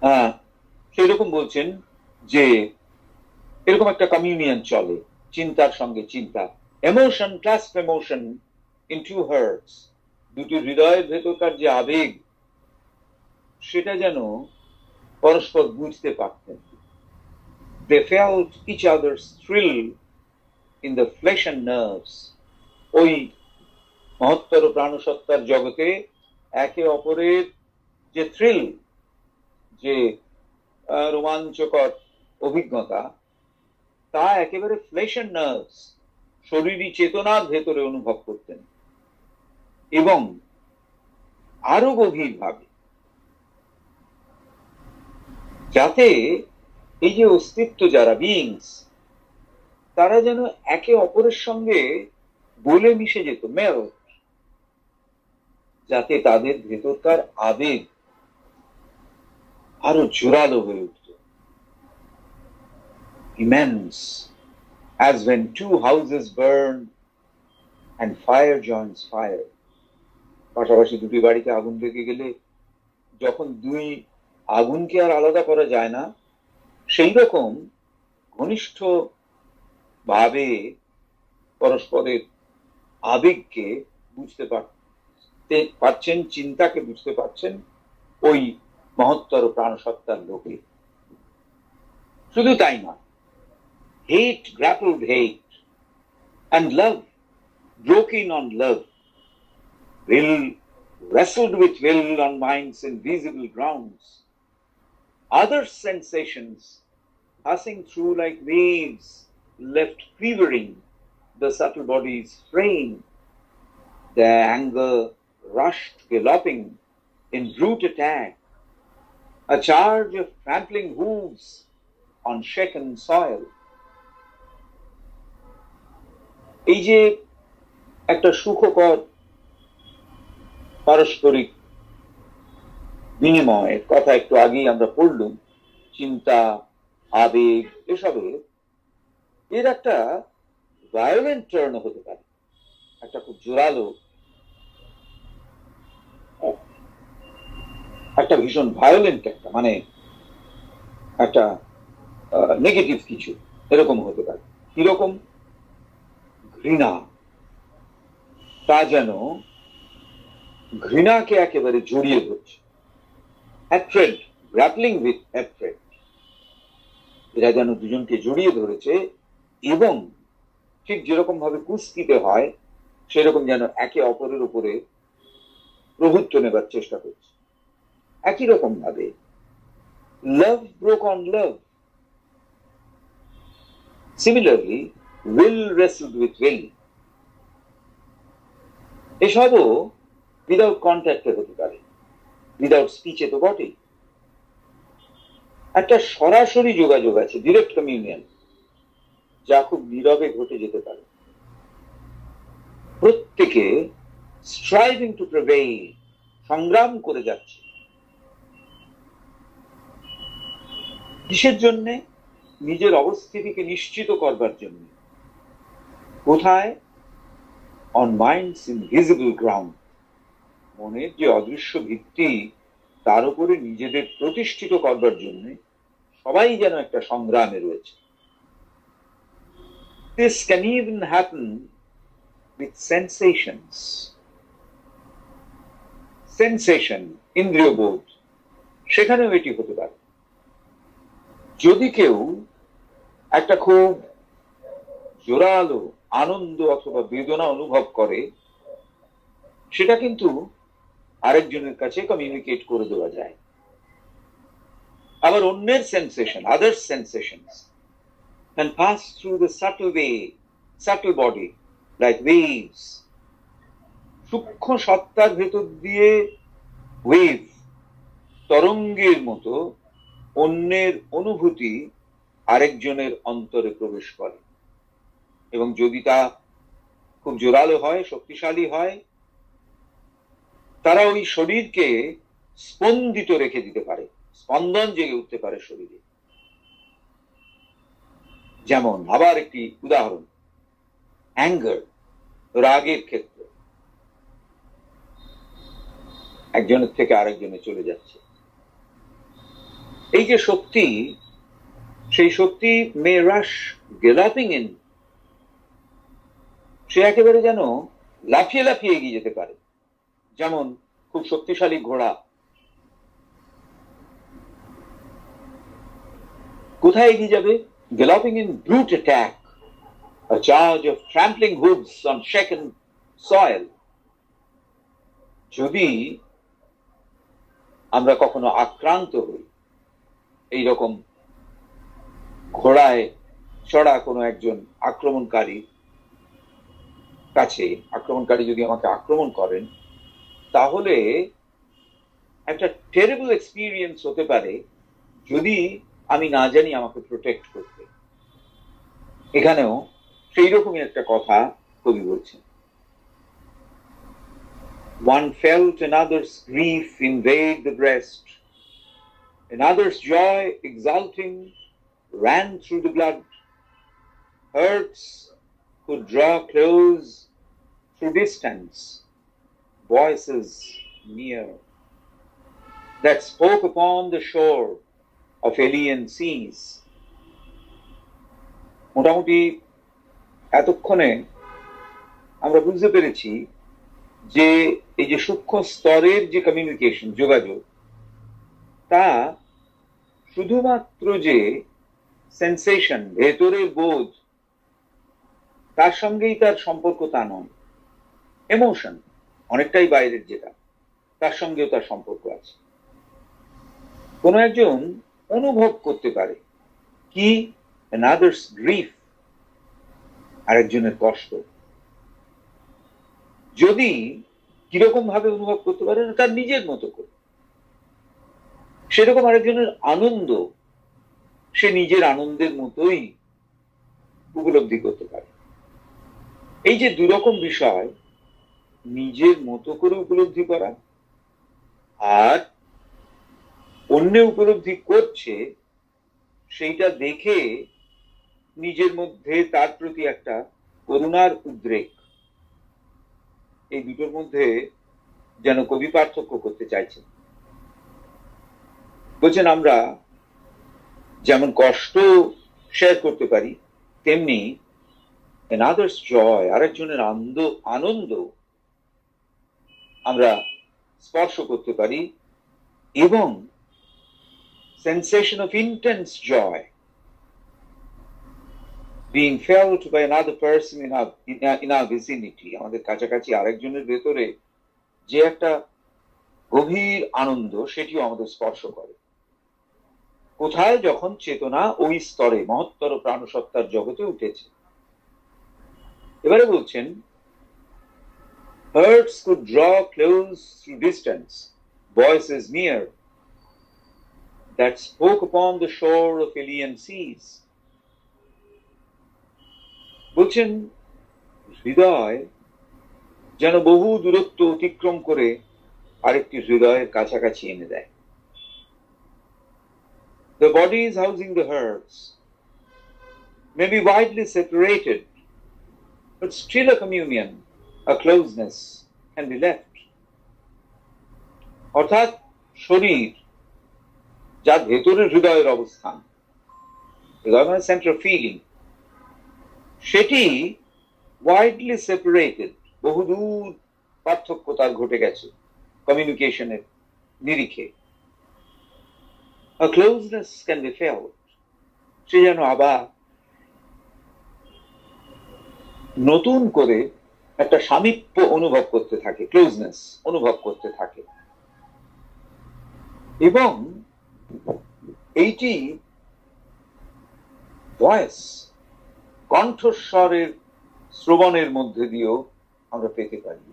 হ্যাঁ, সেই রকম বলছেন যে এরকম একটা কমিউনিয়ন চলে, চিন্তার সঙ্গে চিন্তা, emotion clasp emotion in two hearts, দুটি হৃদয়ের ভেতরকার যে আবেগ, সেটা যেন পরস্পর বুঝতে পারতেন। They felt each other's thrill in the flesh and nerves. ওই মহত্তর প্রাণসত্তার জগতে একে অপরের যে থ্রিল, যে রোমাঞ্চকর অভিজ্ঞতা, তা একেবারে ফ্লেশ এন্ড নার্ভস, শরীরী চেতনার ভেতরে অনুভব করতেন এবং আরো গভীর ভাবে, যাতে এই যে অস্তিত্ব যারা বিইংস, তারা যেন একে অপরের সঙ্গে বলে মিশে যেত, মেল্ট, যাতে তাদের ভেতরকার আবেগ আরো জোরালো হয়ে উঠত। Immense, as when two houses burn and fire joins fire. পাশাপাশি দুটি বাড়িতে আগুন লেগে গেলে যখন দুই আগুনকে আর আলাদা করা যায় না, সেই রকম ঘনিষ্ঠ ভাবে পরস্পরের আবেগকে বুঝতে পারছেন, চিন্তাকে বুঝতে পারছেন ওই মহত্তর প্রাণসত্তার লোকে। শুধু তাই না, hate grappled hate, and love broke in on love. Will wrestled with will on mind's invisible grounds. Other sensations passing through like waves left quivering the subtle body's frame. Their anger rushed galloping in brute attack, a charge of trampling hooves on shaken soil. এই যে একটা সুখকর পারস্পরিক বিনিময়ের কথা একটু আগেই আমরা পড়লুম, চিন্তা, আবেগ, এসবের এর একটা ভায়োলেন্ট টার্ন হতে পারে, একটা খুব জোরালো, একটা ভীষণ ভায়োলেন্ট একটা, মানে একটা নেগেটিভ কিছু এরকম হতে পারে। কিরকম? ঘৃণা, তা যেন ঘৃণাকে একেবারে জড়িয়ে ধরছে। হ্যাট্রেড, গ্র্যাপলিং উইথ হ্যাট্রেড, এরা যেন দুজনকে জড়িয়ে ধরেছে এবং ঠিক যেরকম ভাবে কুস্তিতে হয় সেরকম যেন একে অপরের উপরে প্রভুত্ব নেবার চেষ্টা করছে। একই রকম ভাবে love broke on love, similarly will wrestled with will. এসবও উইদাউট কন্ট্যাক্টে হতে পারে, উইদাউট স্পিচে তো বটেই। একটা সরাসরি যোগাযোগ আছে, ডিরেক্ট কমিউনিয়ন, যা খুব নীরবে ঘটে যেতে পারে। প্রত্যেকে স্ট্রাইভিং টু প্রিভেইল, সংগ্রাম করে যাচ্ছে। কিসের জন্যে? নিজের অবস্থিতিকে নিশ্চিত করবার জন্য। কোথায়? অন মাইন্ডস ইনভিজিবল গ্রাউন্ড, মনের যে অদৃশ্য ভিত্তি তার উপরে নিজেদের প্রতিষ্ঠিত করবার জন্য সবাই যেন একটা সংগ্রামে রয়েছে। This can even happen with sensations. Sensation, ইন্দ্রিয় বোধ, সেখানেও এটি হতে পারে। যদি কেউ একটা খুব জোরালো আনন্দ অথবা বেদনা অনুভব করে, সেটা কিন্তু আরেকজনের কাছে কমিউনিকেট করে দেওয়া যায়। আবার অন্যের sensation, other সেন্সেশনস can pass through the subtle body like waves. সূক্ষ্ম সত্তার ভেতর দিয়ে ওয়েভ, তরঙ্গের মতো অন্যের অনুভূতি আরেকজনের অন্তরে প্রবেশ করে, এবং যদি তা খুব জোরালো হয়, শক্তিশালী হয়, তারা ওই শরীরকে স্পন্দিত রেখে দিতে পারে, স্পন্দন জেগে উঠতে পারে শরীরে। যেমন আবার একটি উদাহরণ, অ্যাঙ্গার, রাগের ক্ষেত্রে একজনের থেকে আরেকজনে চলে যাচ্ছে। এই যে শক্তি, সেই শক্তি মে রাশ গেলাপিং ইন, সে একেবারে যেন লাফিয়ে লাফিয়ে এগিয়ে যেতে পারে। যেমন খুব শক্তিশালী ঘোড়া কোথায় এগিয়ে যাবে? Galloping in brute attack, a charge of trampling hooves on shaken soil. যদি আমরা কখনো আক্রান্ত হই এইরকম ঘোড়ায় চড়া কোনো একজন আক্রমণকারী কাছে, আক্রমণকারী যদি আমাকে আক্রমণ করেন, তাহলে একটা টেরিবল এক্সপিরিয়েন্স হতে পারে যদি আমি না জানি আমাকে প্রোটেক্ট করতে। এখানেও সেই রকমই একটা কথা কবি বলছেন। One felt another's grief invade the breast, another's joy exulting ran through the blood. Hearts could draw close through distance, voices near, that spoke upon the shore of alien seas. মোটামুটি এতক্ষণে আমরা বুঝতে পেরেছি যে এই যে সূক্ষ্ম স্তরের যে কমিউনিকেশন, যোগাযোগ, তা শুধুমাত্র যে সেন্সেশন, ভেতরের বোধ, তার সঙ্গেই তার সম্পর্ক তা নয়। এমোশন অনেকটাই বাইরের, যেটা তার সঙ্গেও তার সম্পর্ক আছে। কোন একজন অনুভব করতে পারে কি another's grief, আরেকজনের কষ্ট, যদি কিরকম ভাবে অনুভব করতে পারে না তার নিজের মতো করে, সেরকম আরেকজনের আনন্দ সে নিজের আনন্দের মতোই উপলব্ধি করতে পারে। এই যে দুরকম বিষয়, নিজের মতো করে উপলব্ধি করা আর অন্য উপলব্ধি করছে সেইটা দেখে নিজের মধ্যে তার প্রতি একটা করুণার উদ্রেক, এই দুটোর মধ্যে যেন কবি পার্থক্য করতে চাইছেন। বলছেন আমরা যেমন কষ্ট শেয়ার করতে পারি, তেমনি another's joy, আরেকজনের আনন্দ আমরা স্পর্শ করতে পারি, এবং sensation of intense joy being felt by another person in our vicinity, আমাদের কাছাকাছি আরেকজনের ভেতরে যে একটা গভীর আনন্দ, সেটিও আমাদের স্পর্শ করে। কোথায়? যখন চেতনা ওই স্তরে মহত্তর প্রাণসত্তার জগতে উঠেছে। এবারে বলছেন herds could draw close through distance, voices near that spoke upon the shore of alien seas. বলছেন হৃদয় যেন বহু দূরত্ব অতিক্রম করে আরেকটি হৃদয়ের কাছাকাছি এনে দেয়। The bodies housing the herds may be widely separated, but still a communion, a closeness can be left. অর্থাৎ শরীর যার ভেতরের হৃদয়ের অবস্থান, হৃদয় মানে সেন্টার অফ ফিলিং, সেটি ওয়াইডলি সেপারেটেড, বহুদূর পার্থক্য তার ঘটে গেছে কমিউনিকেশনের নিরিখে। A closeness can be felt, সে যেন আবার নতুন করে একটা সামীপ্য অনুভব করতে থাকে, ক্লোজনেস অনুভব করতে থাকে। এবং এইটি ভয়েস, কণ্ঠস্বরের শ্রবণের মধ্যে দিয়েও আমরা পেতে পারি,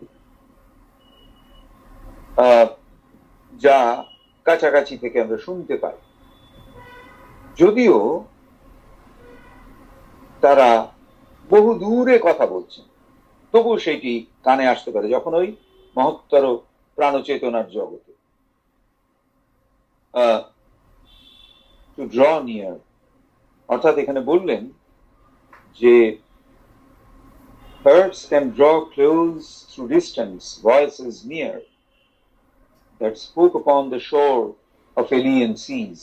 যা কাছাকাছি থেকে আমরা শুনতে পাই, যদিও তারা বহু দূরে কথা বলছেন, তবু সেটি কানে আসতে পারে যখন ওই মহত্তর প্রাণচেতনার জগতে। টু ড্র নিয়ার, অর্থাৎ এখানে বললেন যে herds can draw close through distance, voices near that spoke upon the shore of alien seas.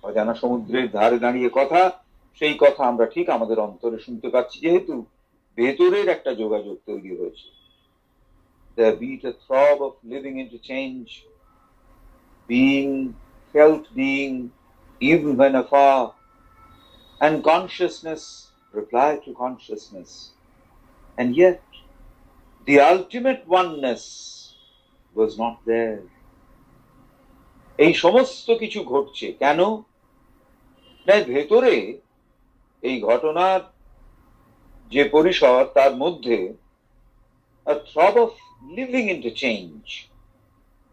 অজানা সমুদ্রের ধারে দাঁড়িয়ে কথা, সেই কথা আমরা ঠিক আমাদের অন্তরে শুনতে পাচ্ছি, যেহেতু ভেতরের একটা যোগাযোগ তৈরি হয়েছে। There beat a throb of living interchange, being felt, being even when afar, and consciousness reply to consciousness, and yet the ultimate oneness was not there. এই সমস্ত কিছু ঘটছে কেন? তাই ভেতরে এই ঘটনার যে পরিসর, তার মধ্যে a throb of living interchange,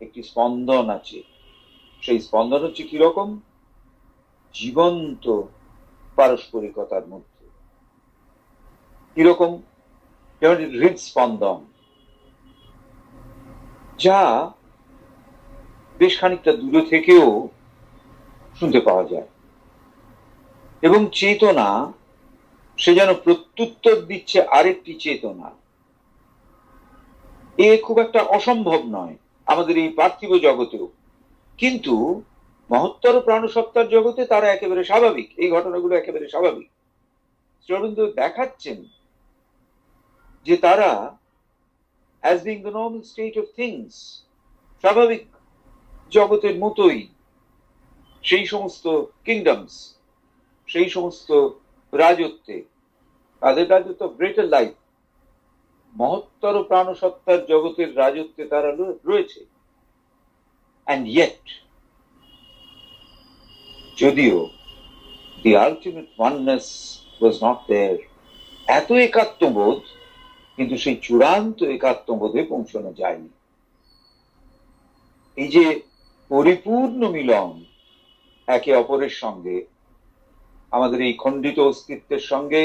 একটি স্পন্দন আছে। সেই স্পন্দন হচ্ছে কিরকম? জীবন্ত পারস্পরিকতার মধ্যে। কিরকম? যেমন হৃদস্পন্দন, যা বেশ খানিকটা দূরে থেকেও শুনতে পাওয়া যায়, এবং চেতনা সে যেন প্রত্যুত্তর দিচ্ছে আরেকটি চেতনা। এ খুব একটা অসম্ভব নয় আমাদের এই পার্থিব জগতেও, কিন্তু মহত্তর প্রাণসত্তার জগতে তারা একেবারে স্বাভাবিক, এই ঘটনাগুলো একেবারে স্বাভাবিক। শ্রী অরবিন্দ দেখাচ্ছেন যে তারা as being the normal state of things, স্বাভাবিক জগতের মতোই সেই সমস্ত কিংডমস, সেই সমস্ত রাজত্বে, তাদের রাজত্ব গ্রেটার লাইফ, মহত্তর প্রাণসত্তার জগতের রাজত্বে তারা রয়েছে। অ্যান্ড ইয়েট, যদিও the ultimate oneness was not there, এত একাত্মবোধ, কিন্তু সেই চূড়ান্ত একাত্মবোধে পৌঁছানো যায়নি। এই যে পরিপূর্ণ মিলন একে অপরের সঙ্গে, আমাদের এই খণ্ডিত অস্তিত্বের সঙ্গে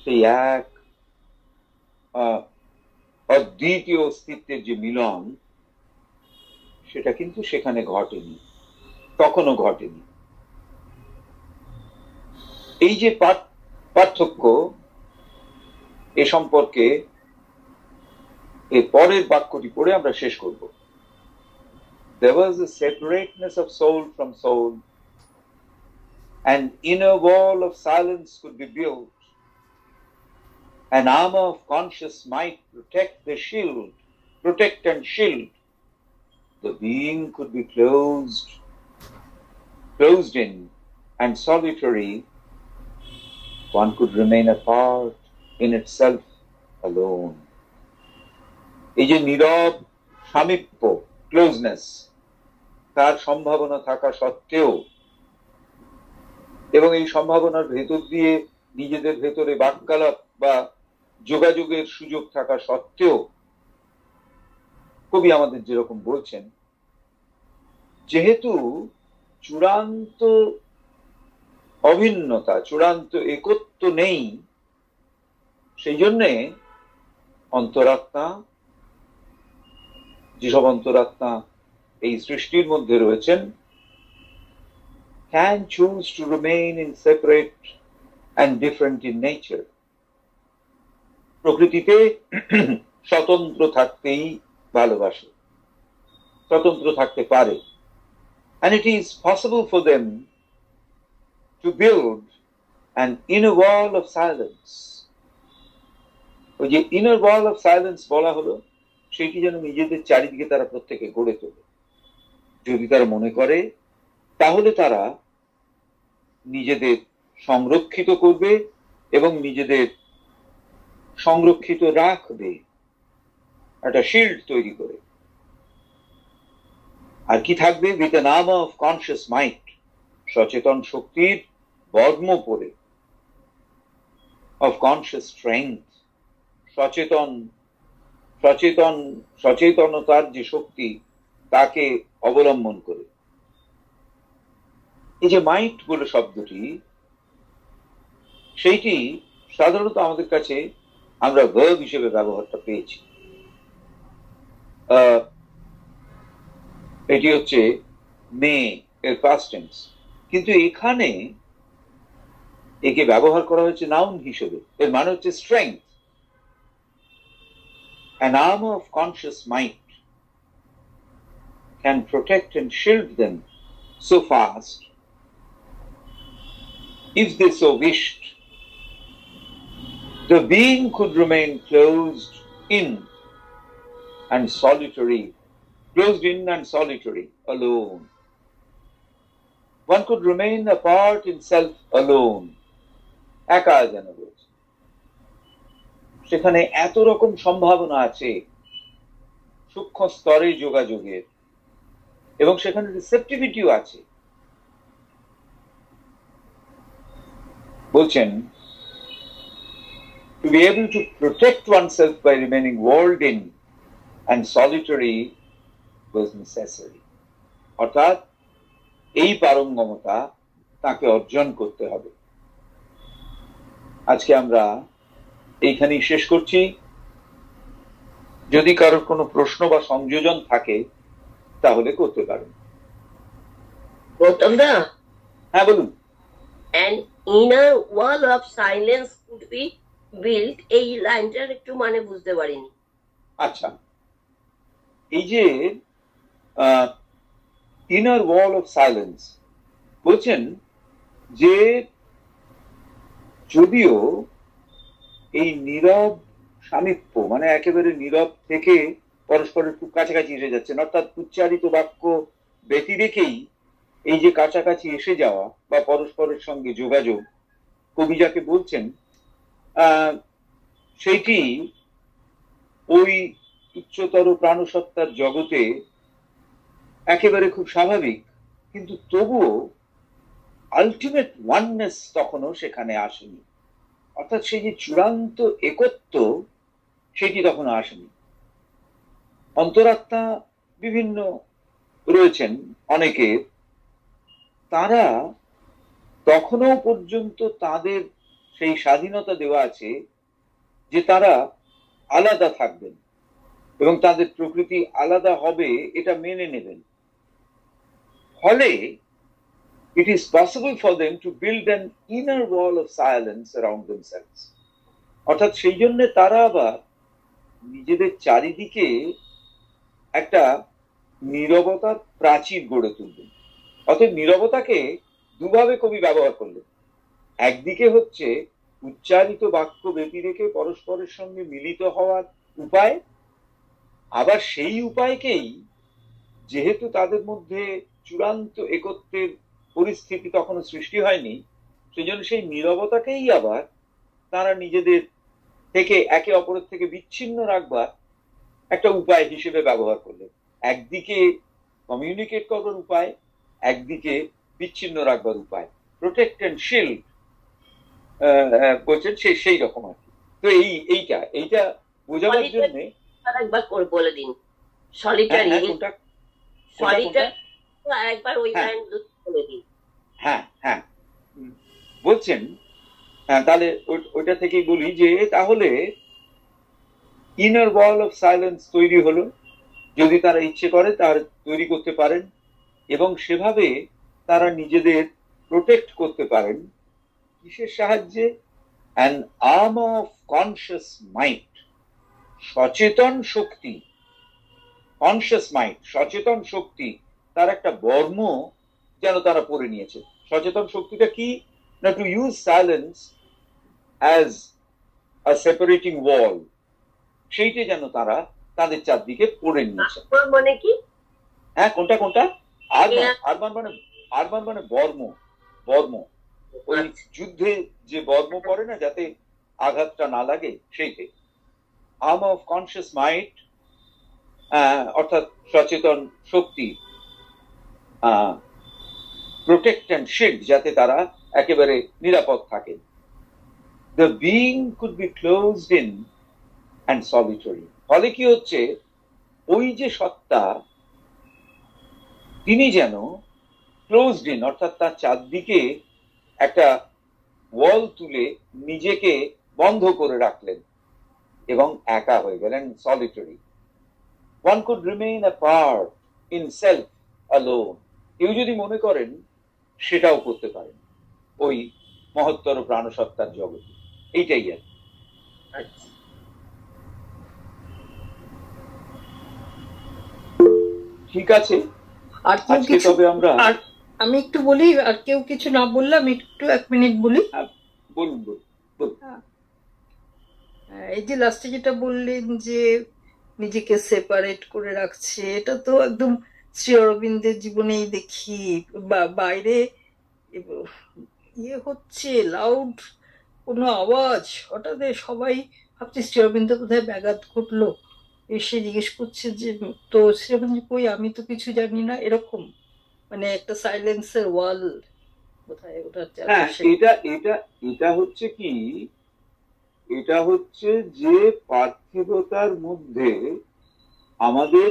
সেই এক অদ্বিতীয় অস্তিত্বের যে মিলন, সেটা কিন্তু সেখানে ঘটেনি, তখনও ঘটেনি। এই যে পার্থক্য, এ সম্পর্কে এর পরের বাক্যটি পড়ে আমরা শেষ করব। There was a separateness of soul from soul. An inner wall of silence could be built. An armor of conscious might protect and shield. The being could be closed in and solitary. One could remain apart in itself alone. এই যে নীরব সামীপ্য, closeness, তার সম্ভাবনা থাকা সত্ত্বেও, এবং এই সম্ভাবনার ভেতর দিয়ে নিজেদের ভেতরে বাক্যালাপ বা যোগাযোগের সুযোগ থাকা সত্ত্বেও, কবি আমাদের যেরকম বলছেন, যেহেতু চূড়ান্ত অভিন্নতা, চূড়ান্ত একত্ব নেই, সেই জন্যে অন্তরাত্মা, যেসব অন্তরাত্মা এই সৃষ্টির মধ্যে রয়েছেন, can choose to remain in separate and different in nature. প্রকৃতিতে স্বতন্ত্র থাকতেই ভালোবাসে, স্বতন্ত্র থাকতে পারে। And it is possible for them to build an inner wall of silence. ওই যে inner wall of silence বলা হলো, সেটি যেন নিজেদের চারিদিকে তারা প্রত্যেকে গড়ে তোলে। যদি তারা মনে করে, তাহলে তারা নিজেদের সংরক্ষিত করবে এবং নিজেদের সংরক্ষিত রাখবে, একটা শিল্ড তৈরি করে। আর কি থাকবে? With an armour of conscious mind, সচেতন শক্তির বর্ম পরে, অফ কনসিয়াস স্ট্রেংথ, সচেতনতার যে শক্তি, তাকে অবলম্বন করে। এই যে মাইন্ড বলে শব্দটি, সেইটি সাধারণত আমাদের কাছে আমরা ভার্ব হিসেবে ব্যবহারটা পেয়েছি। এটি হচ্ছে মে এর পাস্ট টেন্স, কিন্তু এখানে একে ব্যবহার করা হয়েছে নাউন হিসেবে। এর মানে হচ্ছে strength. An armor of conscious might can protect and shield them so fast, if they so wished. The being could remain closed in and solitary, alone. One could remain apart in self alone. একা যেন রয়েছে। সেখানে এত রকম সম্ভাবনা আছে সূক্ষ্ম স্তরে যোগাযোগের, এবং সেখানে রিসেপটিভিটিও আছে। বলছেন, to be able to protect oneself by remaining walled in and solitary was necessary. অর্থাৎ এই পারঙ্গমতা তাকে অর্জন করতে হবে। আজকে আমরা এইখানেই শেষ করছি। যদি কারোর কোনো প্রশ্ন বা সংযোজন থাকে তাহলে করতে পারেন। গৌতমদা, হ্যাঁ বলুন। an inner wall of silence could be built, এই লাইনটার একটু মানে বুঝতে পারিনি। আচ্ছা, এই যে ইনার ওয়াল অফ সাইলেন্স বলছেন, যে যদিও এই নীরব সামীপ্য, মানে একেবারে নীরব থেকে পরস্পরের খুব কাছাকাছি এসে যাচ্ছেন, অর্থাৎ উচ্চারিত বাক্য ব্যতি রেখেই এই যে কাছাকাছি এসে যাওয়া বা পরস্পরের সঙ্গে যোগাযোগ, কবি যাকে বলছেন সেইটি ওই উচ্চতর প্রাণসত্তার জগতে একেবারে খুব স্বাভাবিক, কিন্তু তবুও আলটিমেট ওয়াননেস তখনও সেখানে আসেনি। অর্থাৎ সেই যে চূড়ান্ত একত্ব সেটি তখনও আসেনি। অন্তরাত্মা বিভিন্ন রয়েছেন অনেকে, তারা তখনও পর্যন্ত তাদের সেই স্বাধীনতা দেওয়া আছে যে তারা আলাদা থাকবেন এবং তাদের প্রকৃতি আলাদা হবে এটা মেনে নেবেন। ফলে it is possible for them to build an inner wall of silence around themselves. অর্থাৎ সেই জন্য তারা আবার নিজেদের চারিদিকে একটা নীরবতার প্রাচীর গড়ে তুলবেন। অতএব নীরবতাকে দুভাবে কবি ব্যবহার করলেন। একদিকে হচ্ছে উচ্চারিত বাক্য ব্যতিরেকে পরস্পরের সঙ্গে মিলিত হওয়ার উপায়, আবার সেই উপায়কেই, যেহেতু তাদের মধ্যে চূড়ান্ত একত্বের পরিস্থিতি তখনও সৃষ্টি হয়নি, সেজন্য সেই নীরবতাকেই আবার তারা নিজেদের থেকে একে অপরের থেকে বিচ্ছিন্ন রাখবার একটা উপায় হিসেবে ব্যবহার করলেন। একদিকে কমিউনিকেট করবার উপায়, একদিকে বিচ্ছিন্ন রাখবার উপায়। প্রোটেক্ট অ্যান্ড শিল্ড বলছেন সেই রকম আর কি। তো এইটা বোঝাবার জন্য একবার করে বলে দিন সলিটারি। একবার ওই বলে দিন। হ্যাঁ হ্যাঁ বলছেন, তাহলে ওইটা থেকেই বলি যে তাহলে ইনার ওয়াল অফ সাইলেন্স তৈরি হলো, যদি তারা ইচ্ছে করে তার তৈরি করতে পারেন এবং সেভাবে তারা নিজেদের প্রোটেক্ট করতে পারেন। কিসের সাহায্যে? An arm of conscious mind, সচেতন শক্তি। কনসিয়াস মাইন্ড, সচেতন শক্তি, তার একটা বর্ম যেন তারা পরে নিয়েছে। সচেতন শক্তিটা কি না, to use silence as a separating wall, সেইটা যেন তারা তাদের চারদিকে পড়ে নিয়েছে। মানে কি? হ্যাঁ, কোনটা? আরমান মানে বর্ম। ওই যুদ্ধে যে বর্ম পড়ে না, যাতে আঘাতটা না লাগে, সেইটাই। আর্ম অফ কনসিয়াস মাইন্ড, অর্থাৎ সচেতন শক্তি, প্রোটেক্ট অ্যান্ড শিল্ড, যাতে তারা একেবারে নিরাপদ থাকেন। The being could be closed in and solitary. ফলে কি হচ্ছে, ওই যে সত্তা, তিনি যেন ক্লোজড ইন, অর্থাৎ তার চারদিকে একটা ওয়াল তুলে নিজেকে বন্ধ করে রাখলেন এবং একা হয়ে গেলেন, solitary. One could remain apart in self alone. কেউ যদি মনে করেন সেটাও করতে পারেন ওই মহত্তর প্রাণসত্তার জগতে। এইটাই আর। ঠিক আছে, আর আজকে তবে আমরা, আমি একটু বলি, আর কেউ কিছু না বললে আমি একটু 1 মিনিট বলি। বলুন। এই যে লাস্টে যেটা বললেন যে নিজেকে সেপারেট করে রাখছে, এটা তো একদম শ্রী অরবিন্দের জীবনেই দেখি। বাইরে ইয়ে হচ্ছে, লাউড কোনো আওয়াজ, হঠাৎ সবাই ভাবছে শ্রী অরবিন্দ কোথায় ব্যাঘাত ঘটলো, এসে জিজ্ঞেস করছে যে তো শ্রী অরবিন্দ কই, আমি তো কিছু জানি না, এরকম মানে একটা সাইলেন্সের ওয়াল কোথায় ওটা। হ্যাঁ, এটা হচ্ছে কি, এটা হচ্ছে যে পার্থিবতার মধ্যে আমাদের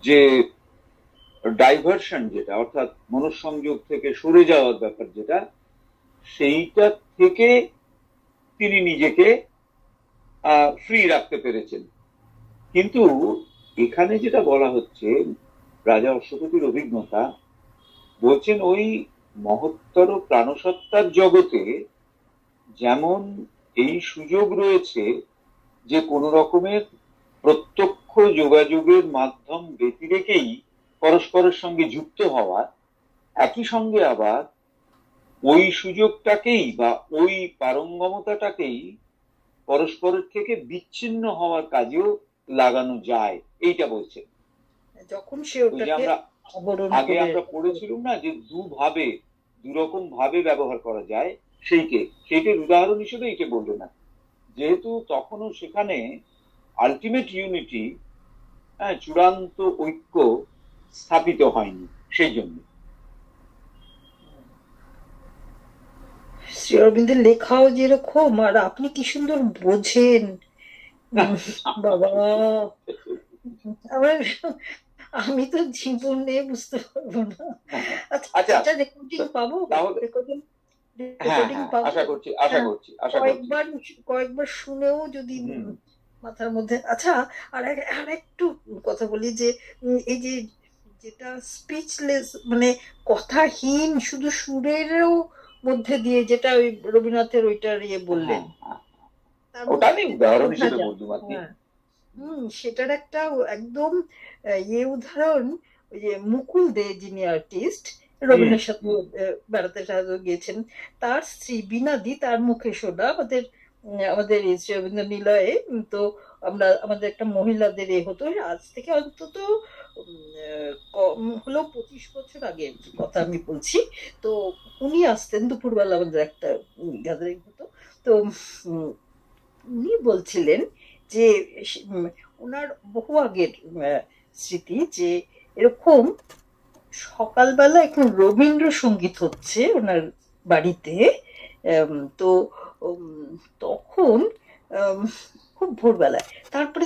যে ডাইভার্সন, যেটা অর্থাৎ মনঃসংযোগ থেকে সরে যাওয়ার ব্যাপার, যেটা সেইটা থেকে তিনি নিজেকে ফ্রি রাখতে পেরেছেন। কিন্তু এখানে যেটা বলা হচ্ছে, রাজা অশ্বপতির অভিজ্ঞতা বলছেন, ওই মহত্তর প্রাণসত্তার জগতে যেমন এই সুযোগ রয়েছে যে কোনো রকমের প্রত্যক্ষ যোগাযোগের মাধ্যম ব্যতিরেকেই পরস্পরের সঙ্গে যুক্ত হওয়া, একই সঙ্গে আবার ওই সুযোগটাকেই বা ওই পারঙ্গমতাটাকেই পরস্পরের থেকে বিচ্ছিন্ন হওয়ার কাজেও লাগানো যায়, এইটা বলছে। যখন সে ওই যে ওটাকে আমরা আবরণ আগে করে আমরা পড়েছিলাম না যে দুরকম ভাবে ব্যবহার করা যায় সেইটার উদাহরণ হিসেবে একে বলবে না, যেহেতু তখনও সেখানে আলটিমেট ইউনিটি, চূড়ান্ত ঐক্য স্থাপিত হয়নি, সেই জন্য। শ্রী অরবিন্দের লেখাও যেরকম, আর আপনি কি সুন্দর বোঝেন বাবা। আমার আমি তো জীবনে বুঝতে পারবো না। আচ্ছা, এটা রেকর্ডিং পাবো? রেকর্ডিং পাবো? কয়েকবার শুনেও যদি মাথার মধ্যে। আচ্ছা, আর একটু কথা বলি যে এই যে যেটা স্পিচলেস, মানে কথাহীন, শুধু সুরেরও মধ্যে দিয়ে, যেটা ওই রবীন্দ্রনাথের ওইটার বললেন, সেটার একটা একদম উদাহরণ ওই যে মুকুল দে, যিনি আর্টিস্ট, রবীন্দ্রের সাথে বেড়াতে গিয়েছেন, তার স্ত্রী বীণাদি, তার মুখে শোনা আমাদের শ্রী রবীন্দ্র নিলয়ে। তো আমাদের একটা মহিলাদের হতো, আজ থেকে অন্তত কম হলেও 25 বছর আগের কথা আমি বলছি। তো উনি আসতেন দুপুরবেলা, আমাদের একটা গ্যাদারিং হতো। তো উনি বলছিলেন যে ওনার বহু আগের স্মৃতি, যে এরকম সকালবেলা এখন রবীন্দ্রসঙ্গীত হচ্ছে ওনার বাড়িতে। তো তখন খুব ভোরবেলায়, তারপরে